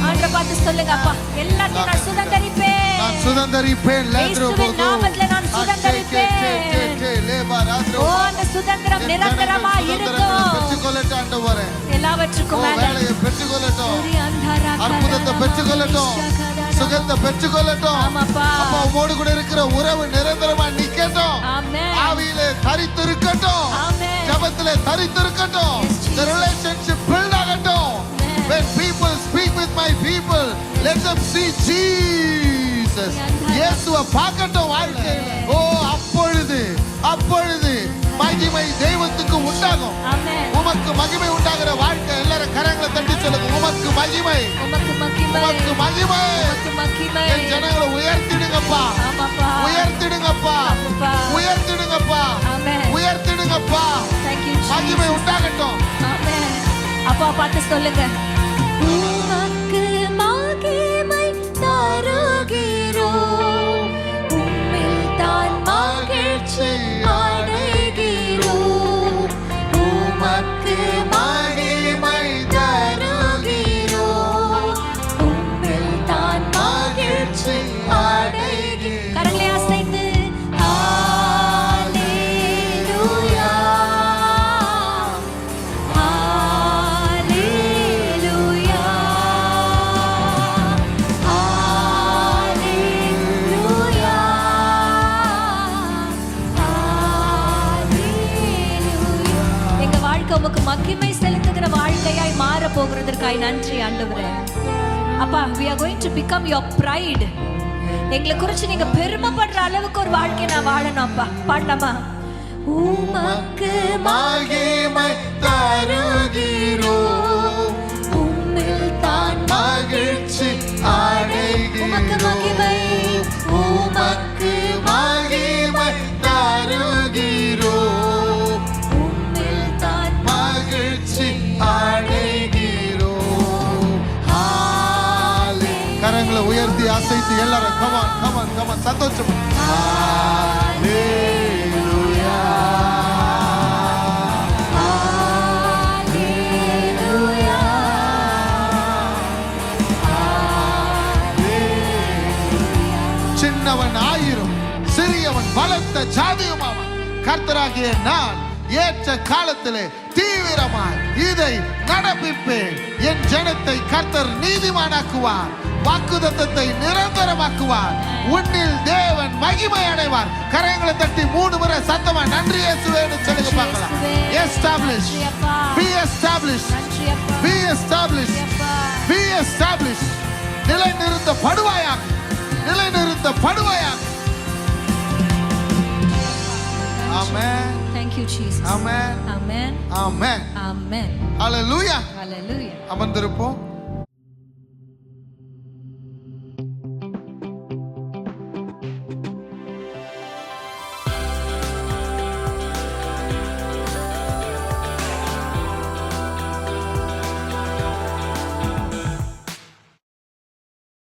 ஆண்டவரை பார்த்து சொல்லுங்க அப்பா, எல்லாத்தையும் நான் சுதந்தரிப்பேன். நான் சுதந்தரிப்பேன். இயேசுவின் நாமத்துல நான் சுதந்தரிப்பேன். அந்த சுதந்திரம் நிரந்தரமாய் இருக்கும். பெற்றுக்கொள்ளட்டும் ஆண்டவரே. எல்லாவற்றுக்கும் மேல வேலையை பெற்றுக்கொள்ளட்டும். அற்புதத்தை பெற்றுக்கொள்ளட்டும். சுகத்தை பெற்றுக்கொள்ளட்டும். அப்பா, உம்மோடு கூட இருக்கிற உறவு நிரந்தரமா நிக்கட்டும். ஆவியிலே தரித்திருக்கட்டும். ஜெபத்திலே தரித்திருக்கட்டும். The relationship build ஆகட்டும். When people speak with my people, let them see Jesus. இயேசுவை பார்க்கட்டும் வாழ்க்கையில. அப்பொழுது மகிமை தெய்வத்துக்கு உண்டாகும். உமக்கு மகிமை உண்டாகிற வாழ்க்கை. எல்லாரும் கரங்களை தட்டி சொல்லுங்க. உமக்கு மகிமை, உமக்கு மகிமை. என் ஜனங்களை உயர்த்திடுங்கப்பா, உயர்த்திடுங்கப்பா, உயர்த்திடுங்கப்பா, உயர்த்திடுங்கப்பா. மகிமை உண்டாகட்டும். அப்பா பார்த்து சொல்லுங்க. உமக்கு மகிமை தருகிறோம், உம்மில் தான் மகிழ்ச்சி அடைகிறோம். உமக்கு மகிமை தருகிறோம், உம்மில் தான் மகிழ்ச்சி அடைகிறோம். கரங்களை அசைத்து உமக்கு மகிமை செலுத்துகிற வாழ்க்கையாய் மாற போகிறதற்காய் நன்றி ஆண்டவரே. அப்பா, we are going to become your pride. எங்களை குறித்து நீங்க பெருமைப்படுற அளவுக்கு ஒரு வாழ்க்கை நான் வாழணும் அப்பா. பாடலாமா? உமக்கு மகிமை தருகிறோம், உம்மில் தான் மகிழ்ச்சி அடைகிறோம். உமக்கு மகிமை, உமக்கு மகிமை தருகிறோம், கரங்களை உயர்த்தி அசைத்து எல்லாரும் கமான் கமான் கமான் சந்தோஷம். ஹalleluya. பலத்த ஜாதியும் ஆவான். கர்த்தராகிய நான் ஏற்ற காலத்திலே தீவிரமாய் இதை நடப்பிப்பேன். என் ஜனத்தை கர்த்தர் நீதிமானாக்குவார், வாக்குத்தத்தத்தை நிரந்தரமாக்குவார். உன்னில் தேவன் மகிமை அடைவார். கரங்களை தட்டி 3 முறை சத்தமா நன்றி இயேசுவேன்னு சொல்லுங்க பார்க்கலாம். Establish, be established, be established, be established. நிலைநிறுத்தப்படுவாயாக, நிலைநிறுத்தப்படுவாயாக. Amen. Thank you Jesus. Amen. Amen. Amen. Amen. Hallelujah. Hallelujah. அமர்ந்திருப்போம்.